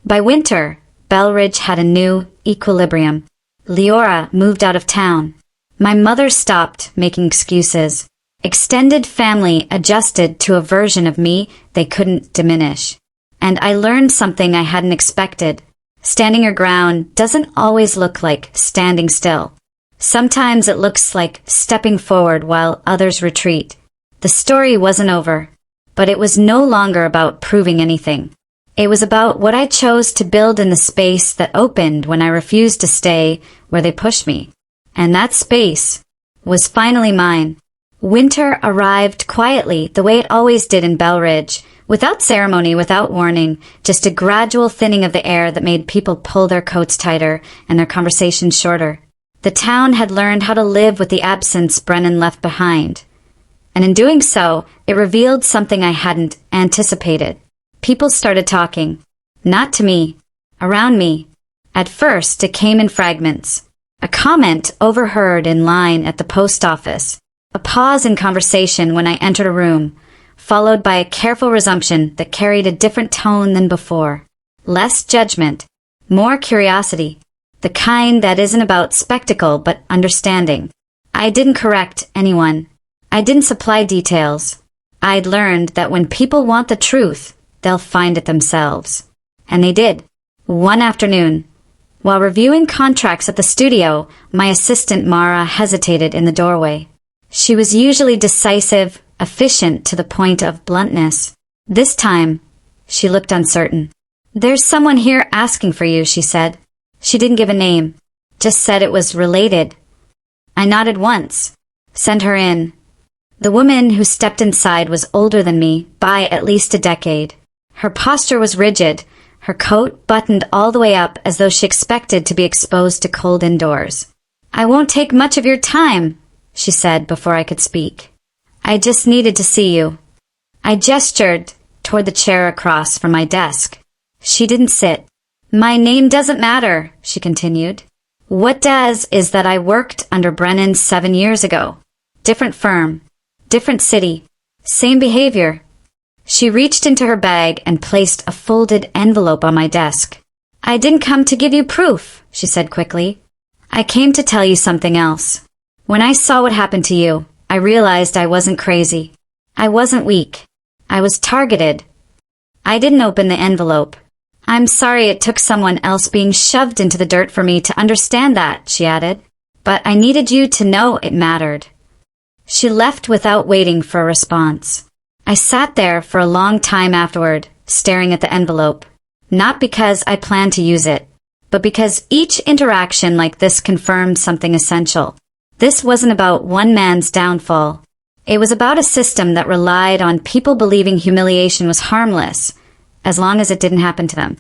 By winter, Belridge had a new equilibrium. Leora moved out of town. My mother stopped making excuses. Extended family adjusted to a version of me they couldn't diminish. And I learned something I hadn't expected. Standing your ground doesn't always look like standing still. Sometimes it looks like stepping forward while others retreat. The story wasn't over, but it was no longer about proving anything. It was about what I chose to build in the space that opened when I refused to stay where they pushed me. And that space was finally mine. Winter arrived quietly, the way it always did in Bell Ridge, without ceremony, without warning, just a gradual thinning of the air that made people pull their coats tighter and their conversations shorter. The town had learned how to live with the absence Brennan left behind. And in doing so, it revealed something I hadn't anticipated. People started talking. Not to me. Around me. At first, it came in fragments. A comment overheard in line at the post office. A pause in conversation when I entered a room, followed by a careful resumption that carried a different tone than before. Less judgment, more curiosity, the kind that isn't about spectacle but understanding. I didn't correct anyone. I didn't supply details. I'd learned that when people want the truth, they'll find it themselves. And they did. One afternoon, while reviewing contracts at the studio, my assistant Mara hesitated in the doorway. She was usually decisive, efficient to the point of bluntness. This time, she looked uncertain. "There's someone here asking for you," she said. She didn't give a name, just said it was related. I nodded once. Send her in. The woman who stepped inside was older than me by at least a decade. Her posture was rigid, her coat buttoned all the way up as though she expected to be exposed to cold indoors. "I won't take much of your time," she said before I could speak. "I just needed to see you." I gestured toward the chair across from my desk. She didn't sit. "My name doesn't matter," she continued. "What does is that I worked under Brennan 7 years ago. Different firm, different city, same behavior." She reached into her bag and placed a folded envelope on my desk. "I didn't come to give you proof," she said quickly. "I came to tell you something else. When I saw what happened to you, I realized I wasn't crazy. I wasn't weak. I was targeted." I didn't open the envelope. "I'm sorry it took someone else being shoved into the dirt for me to understand that," she added. "But I needed you to know it mattered." She left without waiting for a response. I sat there for a long time afterward, staring at the envelope. Not because I planned to use it, but because each interaction like this confirmed something essential. This wasn't about one man's downfall. It was about a system that relied on people believing humiliation was harmless, as long as it didn't happen to them.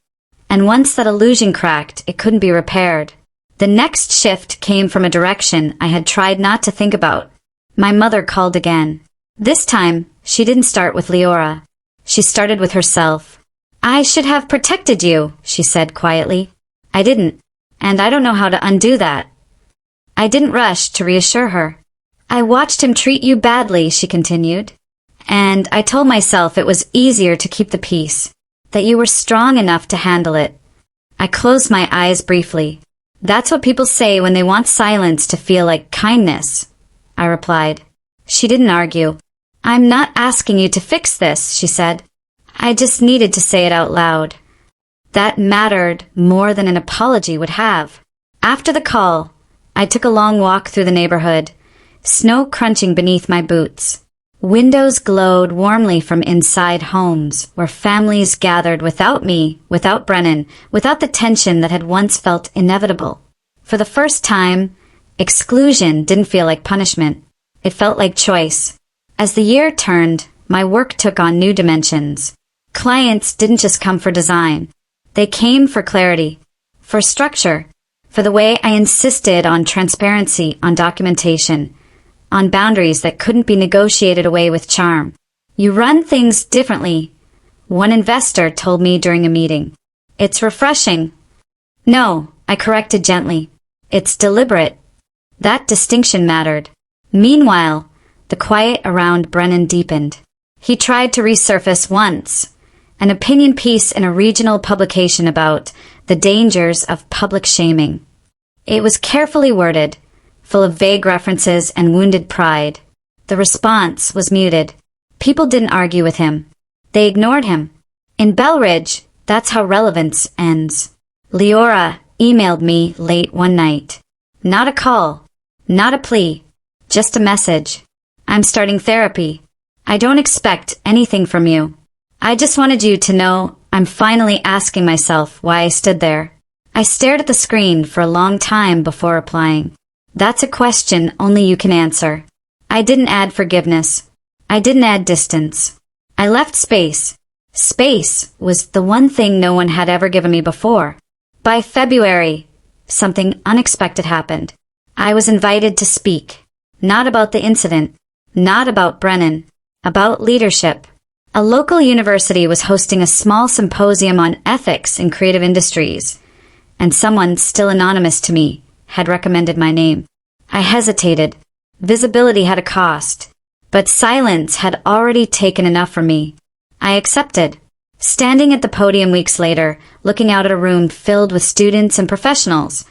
And once that illusion cracked, it couldn't be repaired. The next shift came from a direction I had tried not to think about. My mother called again. This time, she didn't start with Leora. She started with herself. "I should have protected you," she said quietly. "I didn't, and I don't know how to undo that." I didn't rush to reassure her. "I watched him treat you badly," she continued. "And I told myself it was easier to keep the peace, that you were strong enough to handle it." I closed my eyes briefly. "That's what people say when they want silence to feel like kindness," I replied. She didn't argue. "I'm not asking you to fix this," she said. "I just needed to say it out loud." That mattered more than an apology would have. After the call, I took a long walk through the neighborhood, snow crunching beneath my boots. Windows glowed warmly from inside homes, where families gathered without me, without Brennan, without the tension that had once felt inevitable. For the first time, exclusion didn't feel like punishment. It felt like choice. As the year turned, my work took on new dimensions. Clients didn't just come for design. They came for clarity, for structure, for the way I insisted on transparency, on documentation, on boundaries that couldn't be negotiated away with charm. "You run things differently," one investor told me during a meeting. "It's refreshing." "No," I corrected gently. "It's deliberate." That distinction mattered. Meanwhile, the quiet around Brennan deepened. He tried to resurface once, an opinion piece in a regional publication about the dangers of public shaming. It was carefully worded, full of vague references and wounded pride. The response was muted. People didn't argue with him. They ignored him. In Belridge, that's how relevance ends. Leora emailed me late one night. Not a call. Not a plea. Just a message. I'm starting therapy. I don't expect anything from you. I just wanted you to know I'm finally asking myself why I stood there. I stared at the screen for a long time before replying. That's a question only you can answer. I didn't add forgiveness. I didn't add distance. I left space. Space was the one thing no one had ever given me before. By February, something unexpected happened. I was invited to speak. Not about the incident. Not about Brennan. About leadership. A local university was hosting a small symposium on ethics in creative industries, and someone, still anonymous to me, had recommended my name. I hesitated. Visibility had a cost, but silence had already taken enough from me. I accepted. Standing at the podium weeks later, looking out at a room filled with students and professionals,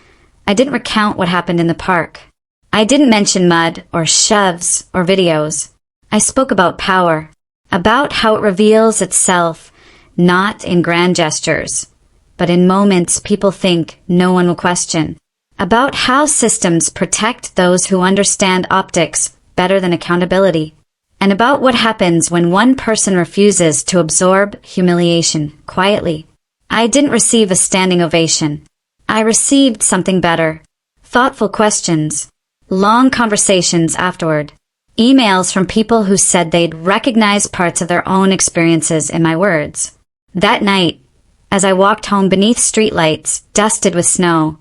I didn't recount what happened in the park. I didn't mention mud or shoves or videos. I spoke about power, about how it reveals itself, not in grand gestures, but in moments people think no one will question. About how systems protect those who understand optics better than accountability. And about what happens when one person refuses to absorb humiliation quietly. I didn't receive a standing ovation. I received something better. Thoughtful questions. Long conversations afterward. Emails from people who said they'd recognize parts of their own experiences in my words. That night, as I walked home beneath streetlights dusted with snow,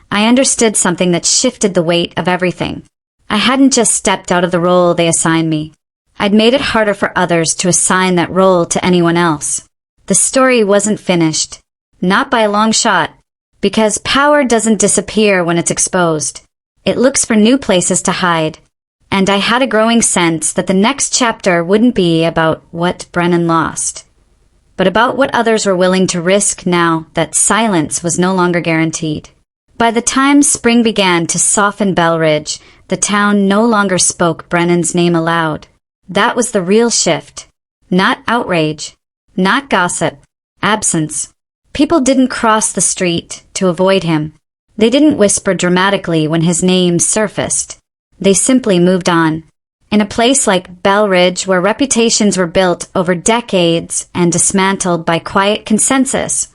I understood something that shifted the weight of everything. I hadn't just stepped out of the role they assigned me. I'd made it harder for others to assign that role to anyone else. The story wasn't finished. Not by a long shot. Because power doesn't disappear when it's exposed. It looks for new places to hide. And I had a growing sense that the next chapter wouldn't be about what Brennan lost, but about what others were willing to risk now that silence was no longer guaranteed. By the time spring began to soften Belridge, the town no longer spoke Brennan's name aloud. That was the real shift. Not outrage. Not gossip. Absence. People didn't cross the street to avoid him. They didn't whisper dramatically when his name surfaced. They simply moved on. In a place like Belridge, where reputations were built over decades and dismantled by quiet consensus,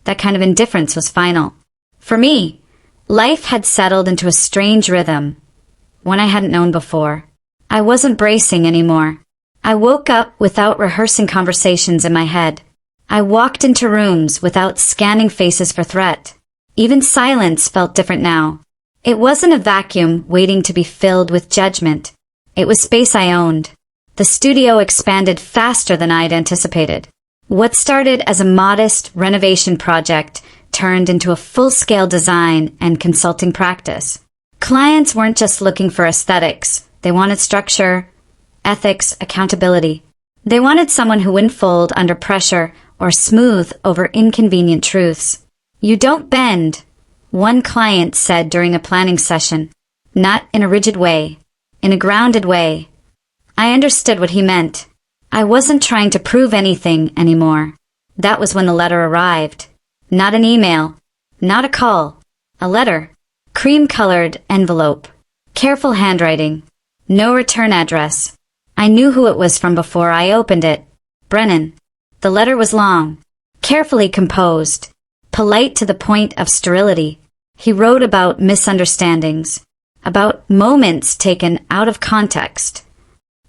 that kind of indifference was final. For me, life had settled into a strange rhythm, one I hadn't known before. I wasn't bracing anymore. I woke up without rehearsing conversations in my head. I walked into rooms without scanning faces for threat. Even silence felt different now. It wasn't a vacuum waiting to be filled with judgment. It was space I owned. The studio expanded faster than I'd anticipated. What started as a modest renovation project turned into a full-scale design and consulting practice. Clients weren't just looking for aesthetics. They wanted structure, ethics, accountability. They wanted someone who wouldn't fold under pressure or smooth over inconvenient truths. You don't bend, one client said during a planning session. Not in a rigid way, in a grounded way. I understood what he meant. I wasn't trying to prove anything anymore. That was when the letter arrived. Not an email, not a call, a letter. Cream-colored envelope, careful handwriting, no return address. I knew who it was from before I opened it. Brennan. The letter was long, carefully composed, polite to the point of sterility. He wrote about misunderstandings, about moments taken out of context,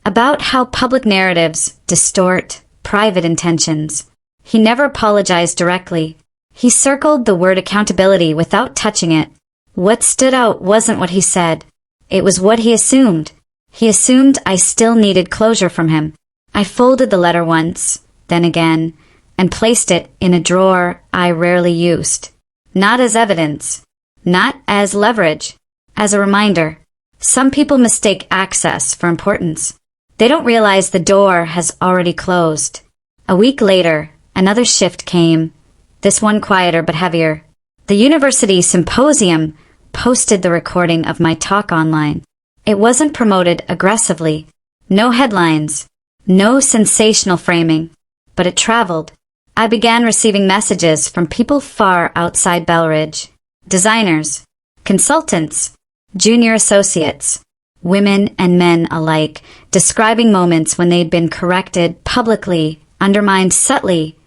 about how public narratives distort private intentions. He never apologized directly. He circled the word accountability without touching it. What stood out wasn't what he said. It was what he assumed. He assumed I still needed closure from him. I folded the letter once, then again, and placed it in a drawer I rarely used. Not as evidence. Not as leverage. As a reminder. Some people mistake access for importance. They don't realize the door has already closed. A week later, another shift came. This one quieter but heavier. The university symposium posted the recording of my talk online. It wasn't promoted aggressively. No headlines. No sensational framing. But it traveled. I began receiving messages from people far outside Belridge. Designers, consultants, junior associates, women and men alike, describing moments when they'd been corrected publicly, undermined subtly,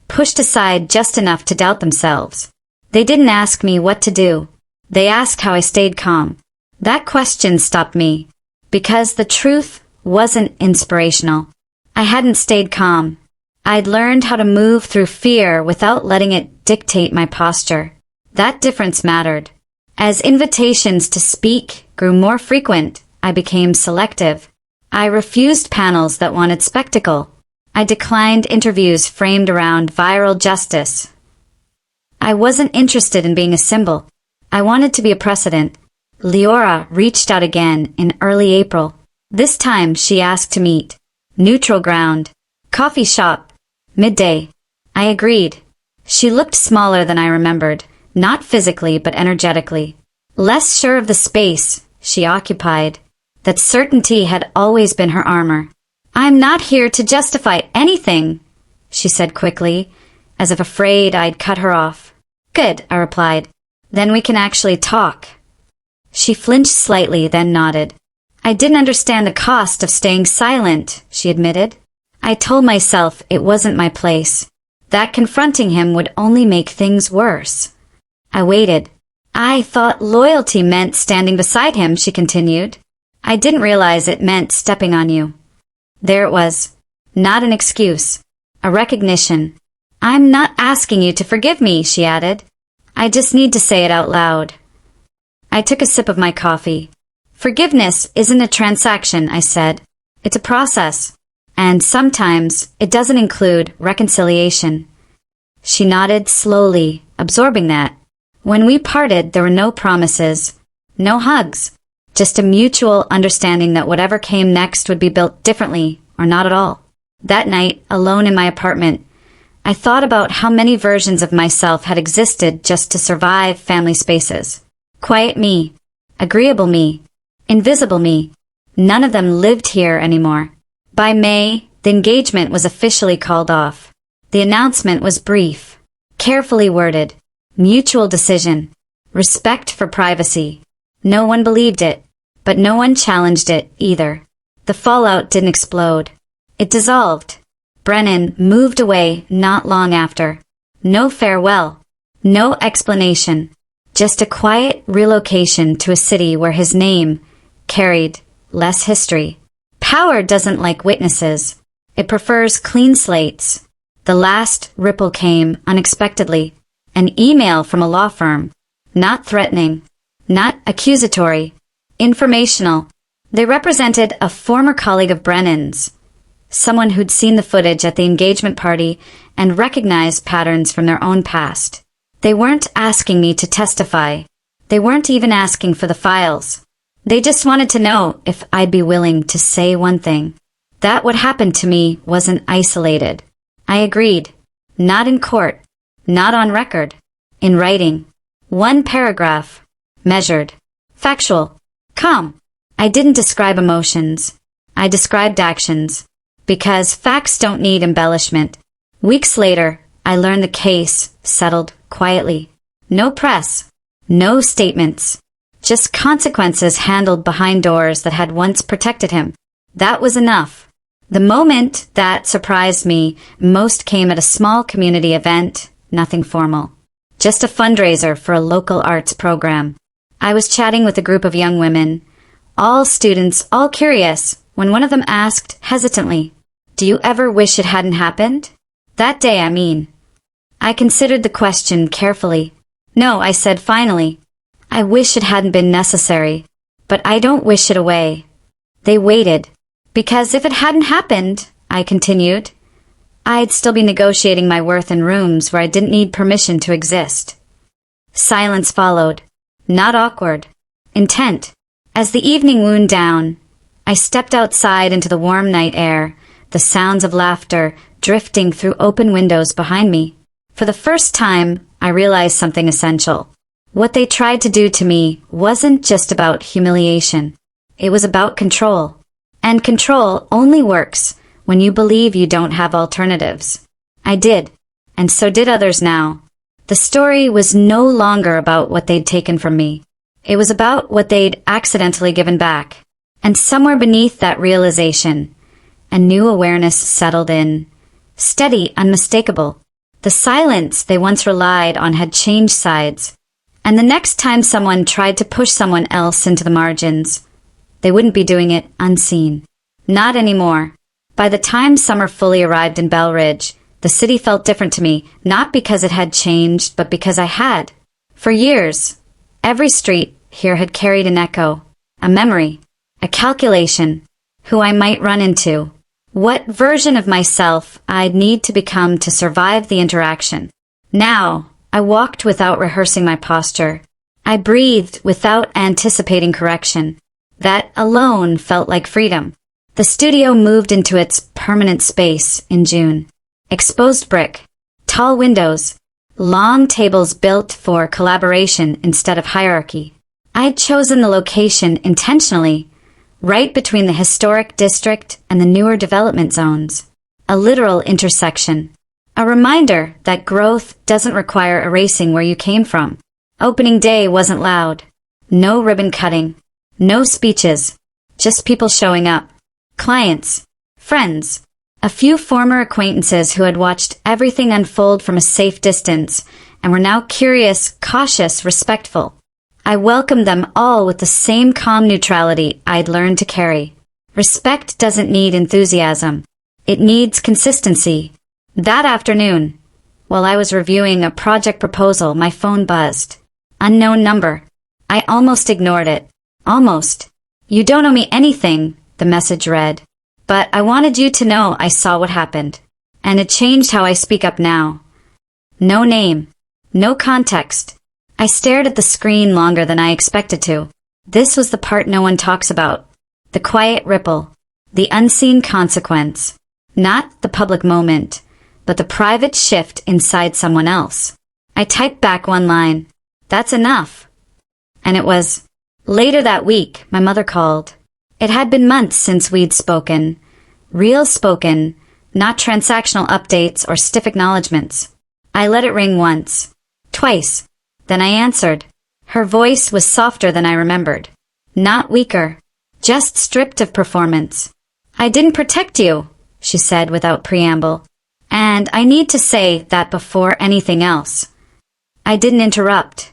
pushed aside just enough to doubt themselves. They didn't ask me what to do. They asked how I stayed calm. That question stopped me, because the truth wasn't inspirational. I hadn't stayed calm. I'd learned how to move through fear without letting it dictate my posture. That difference mattered. As invitations to speak grew more frequent, I became selective. I refused panels that wanted spectacle. I declined interviews framed around viral justice. I wasn't interested in being a symbol. I wanted to be a precedent. Leora reached out again in early April. This time she asked to meet. Neutral ground. Coffee shop. Midday. I agreed. She looked smaller than I remembered, not physically but energetically. Less sure of the space she occupied. That certainty had always been her armor. "I'm not here to justify anything," she said quickly, as if afraid I'd cut her off. "Good," I replied. "Then we can actually talk." She flinched slightly, then nodded. "I didn't understand the cost of staying silent," she admitted. I told myself it wasn't my place, that confronting him would only make things worse. I waited. "I thought loyalty meant standing beside him," she continued. "I didn't realize it meant stepping on you." There it was. Not an excuse. A recognition. "I'm not asking you to forgive me," she added. "I just need to say it out loud." I took a sip of my coffee. "Forgiveness isn't a transaction," I said. "It's a process. And sometimes it doesn't include reconciliation." She nodded slowly, absorbing that. When we parted, there were no promises, no hugs, just a mutual understanding that whatever came next would be built differently or not at all. That night, alone in my apartment, I thought about how many versions of myself had existed just to survive family spaces. Quiet me, agreeable me, invisible me. None of them lived here anymore. By May, the engagement was officially called off. The announcement was brief, carefully worded, mutual decision, respect for privacy. No one believed it, but no one challenged it either. The fallout didn't explode. It dissolved. Brennan moved away not long after. No farewell, no explanation, just a quiet relocation to a city where his name carried less history. Power doesn't like witnesses. It prefers clean slates. The last ripple came unexpectedly. An email from a law firm. Not threatening. Not accusatory. Informational. They represented a former colleague of Brennan's. Someone who'd seen the footage at the engagement party and recognized patterns from their own past. They weren't asking me to testify. They weren't even asking for the files. They just wanted to know if I'd be willing to say one thing. That what happened to me wasn't isolated. I agreed. Not in court. Not on record. In writing. One paragraph. Measured. Factual. Calm. I didn't describe emotions. I described actions. Because facts don't need embellishment. Weeks later, I learned the case settled quietly. No press. No statements. Just consequences handled behind doors that had once protected him. That was enough. The moment that surprised me most came at a small community event, nothing formal. Just a fundraiser for a local arts program. I was chatting with a group of young women, all students, all curious, when one of them asked hesitantly, "Do you ever wish it hadn't happened?" That day, I mean. I considered the question carefully. "No," I said finally. "I wish it hadn't been necessary, but I don't wish it away." They waited. "Because if it hadn't happened," I continued, "I'd still be negotiating my worth in rooms where I didn't need permission to exist." Silence followed. Not awkward. Intent. As the evening wound down, I stepped outside into the warm night air, the sounds of laughter drifting through open windows behind me. For the first time, I realized something essential. What they tried to do to me wasn't just about humiliation. It was about control. And control only works when you believe you don't have alternatives. I did, and so did others now. The story was no longer about what they'd taken from me. It was about what they'd accidentally given back. And somewhere beneath that realization, a new awareness settled in. Steady, unmistakable. The silence they once relied on had changed sides. And the next time someone tried to push someone else into the margins, they wouldn't be doing it unseen. Not anymore. By the time summer fully arrived in Bell Ridge, the city felt different to me, not because it had changed, but because I had. For years, every street here had carried an echo, a memory, a calculation, who I might run into, what version of myself I'd need to become to survive the interaction. Now, I walked without rehearsing my posture. I breathed without anticipating correction. That alone felt like freedom. The studio moved into its permanent space in June. Exposed brick, tall windows, long tables built for collaboration instead of hierarchy. I'd chosen the location intentionally, right between the historic district and the newer development zones. A literal intersection. A reminder that growth doesn't require erasing where you came from. Opening day wasn't loud. No ribbon cutting. No speeches. Just people showing up. Clients. Friends. A few former acquaintances who had watched everything unfold from a safe distance and were now curious, cautious, respectful. I welcomed them all with the same calm neutrality I'd learned to carry. Respect doesn't need enthusiasm. It needs consistency. That afternoon, while I was reviewing a project proposal, my phone buzzed. Unknown number. I almost ignored it. Almost. "You don't owe me anything," the message read. "But I wanted you to know I saw what happened. And it changed how I speak up now." No name. No context. I stared at the screen longer than I expected to. This was the part no one talks about. The quiet ripple. The unseen consequence. Not the public moment, but the private shift inside someone else. I typed back one line. "That's enough." And it was. Later that week, my mother called. It had been months since we'd spoken. Real spoken, not transactional updates or stiff acknowledgements. I let it ring once. Twice. Then I answered. Her voice was softer than I remembered. Not weaker. Just stripped of performance. "I didn't protect you," she said without preamble. "And I need to say that before anything else. I didn't interrupt.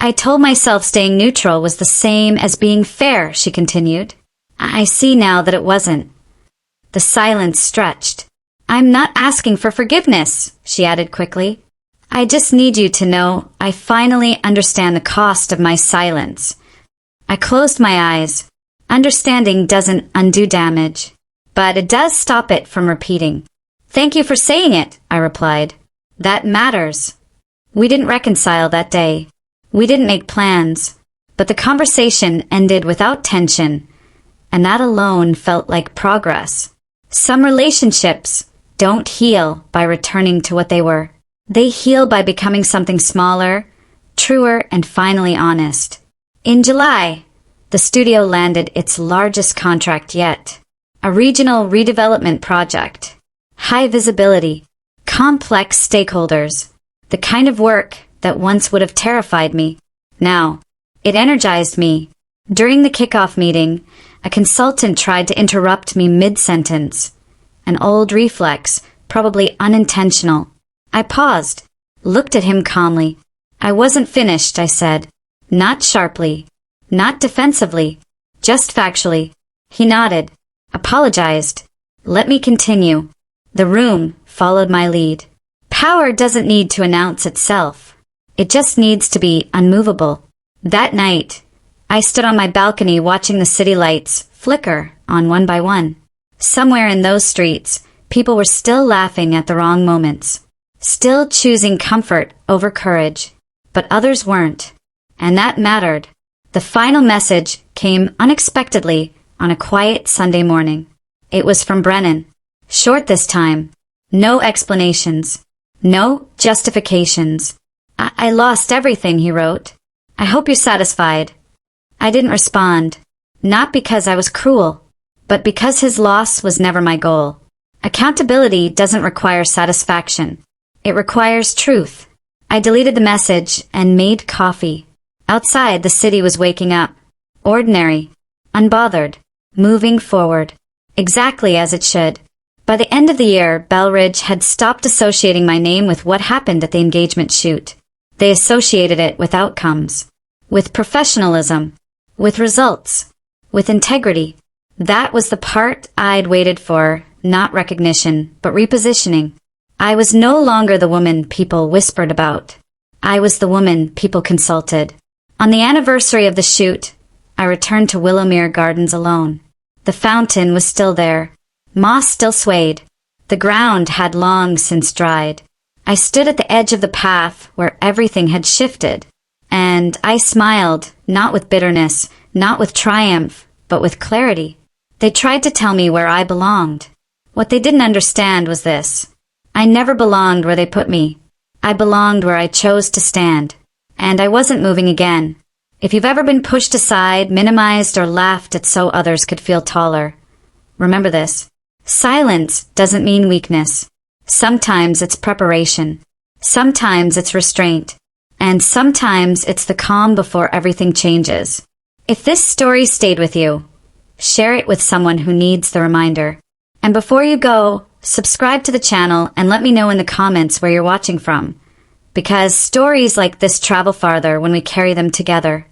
I told myself staying neutral was the same as being fair," she continued. "I see now that it wasn't." The silence stretched. "I'm not asking for forgiveness," she added quickly. "I just need you to know I finally understand the cost of my silence." I closed my eyes. Understanding doesn't undo damage, but it does stop it from repeating. "Thank you for saying it," I replied. "That matters." We didn't reconcile that day. We didn't make plans, but the conversation ended without tension, and that alone felt like progress. Some relationships don't heal by returning to what they were. They heal by becoming something smaller, truer, and finally honest. In July, the studio landed its largest contract yet. A regional redevelopment project. High visibility. Complex stakeholders. The kind of work that once would have terrified me. Now, it energized me. During the kickoff meeting, a consultant tried to interrupt me mid-sentence. An old reflex, probably unintentional. I paused, looked at him calmly. "I wasn't finished," I said. Not sharply, not defensively, just factually. He nodded, apologized. Let me continue. The room followed my lead. Power doesn't need to announce itself. It just needs to be unmovable. That night, I stood on my balcony watching the city lights flicker on one by one. Somewhere in those streets, people were still laughing at the wrong moments, still choosing comfort over courage, but others weren't. And that mattered. The final message came unexpectedly on a quiet Sunday morning. It was from Brennan. Short this time. No explanations. No justifications. I lost everything, he wrote. I hope you're satisfied. I didn't respond. Not because I was cruel, but because his loss was never my goal. Accountability doesn't require satisfaction. It requires truth. I deleted the message and made coffee. Outside, the city was waking up. Ordinary. Unbothered. Moving forward. Exactly as it should. By the end of the year, Belridge had stopped associating my name with what happened at the engagement shoot. They associated it with outcomes. With professionalism. With results. With integrity. That was the part I'd waited for, not recognition, but repositioning. I was no longer the woman people whispered about. I was the woman people consulted. On the anniversary of the shoot, I returned to Willowmere Gardens alone. The fountain was still there. Moss still swayed. The ground had long since dried. I stood at the edge of the path where everything had shifted. And I smiled, not with bitterness, not with triumph, but with clarity. They tried to tell me where I belonged. What they didn't understand was this. I never belonged where they put me. I belonged where I chose to stand. And I wasn't moving again. If you've ever been pushed aside, minimized, or laughed at so others could feel taller, remember this. Silence doesn't mean weakness. Sometimes it's preparation. Sometimes it's restraint. And sometimes it's the calm before everything changes. If this story stayed with you, share it with someone who needs the reminder. And before you go, subscribe to the channel and let me know in the comments where you're watching from. Because stories like this travel farther when we carry them together.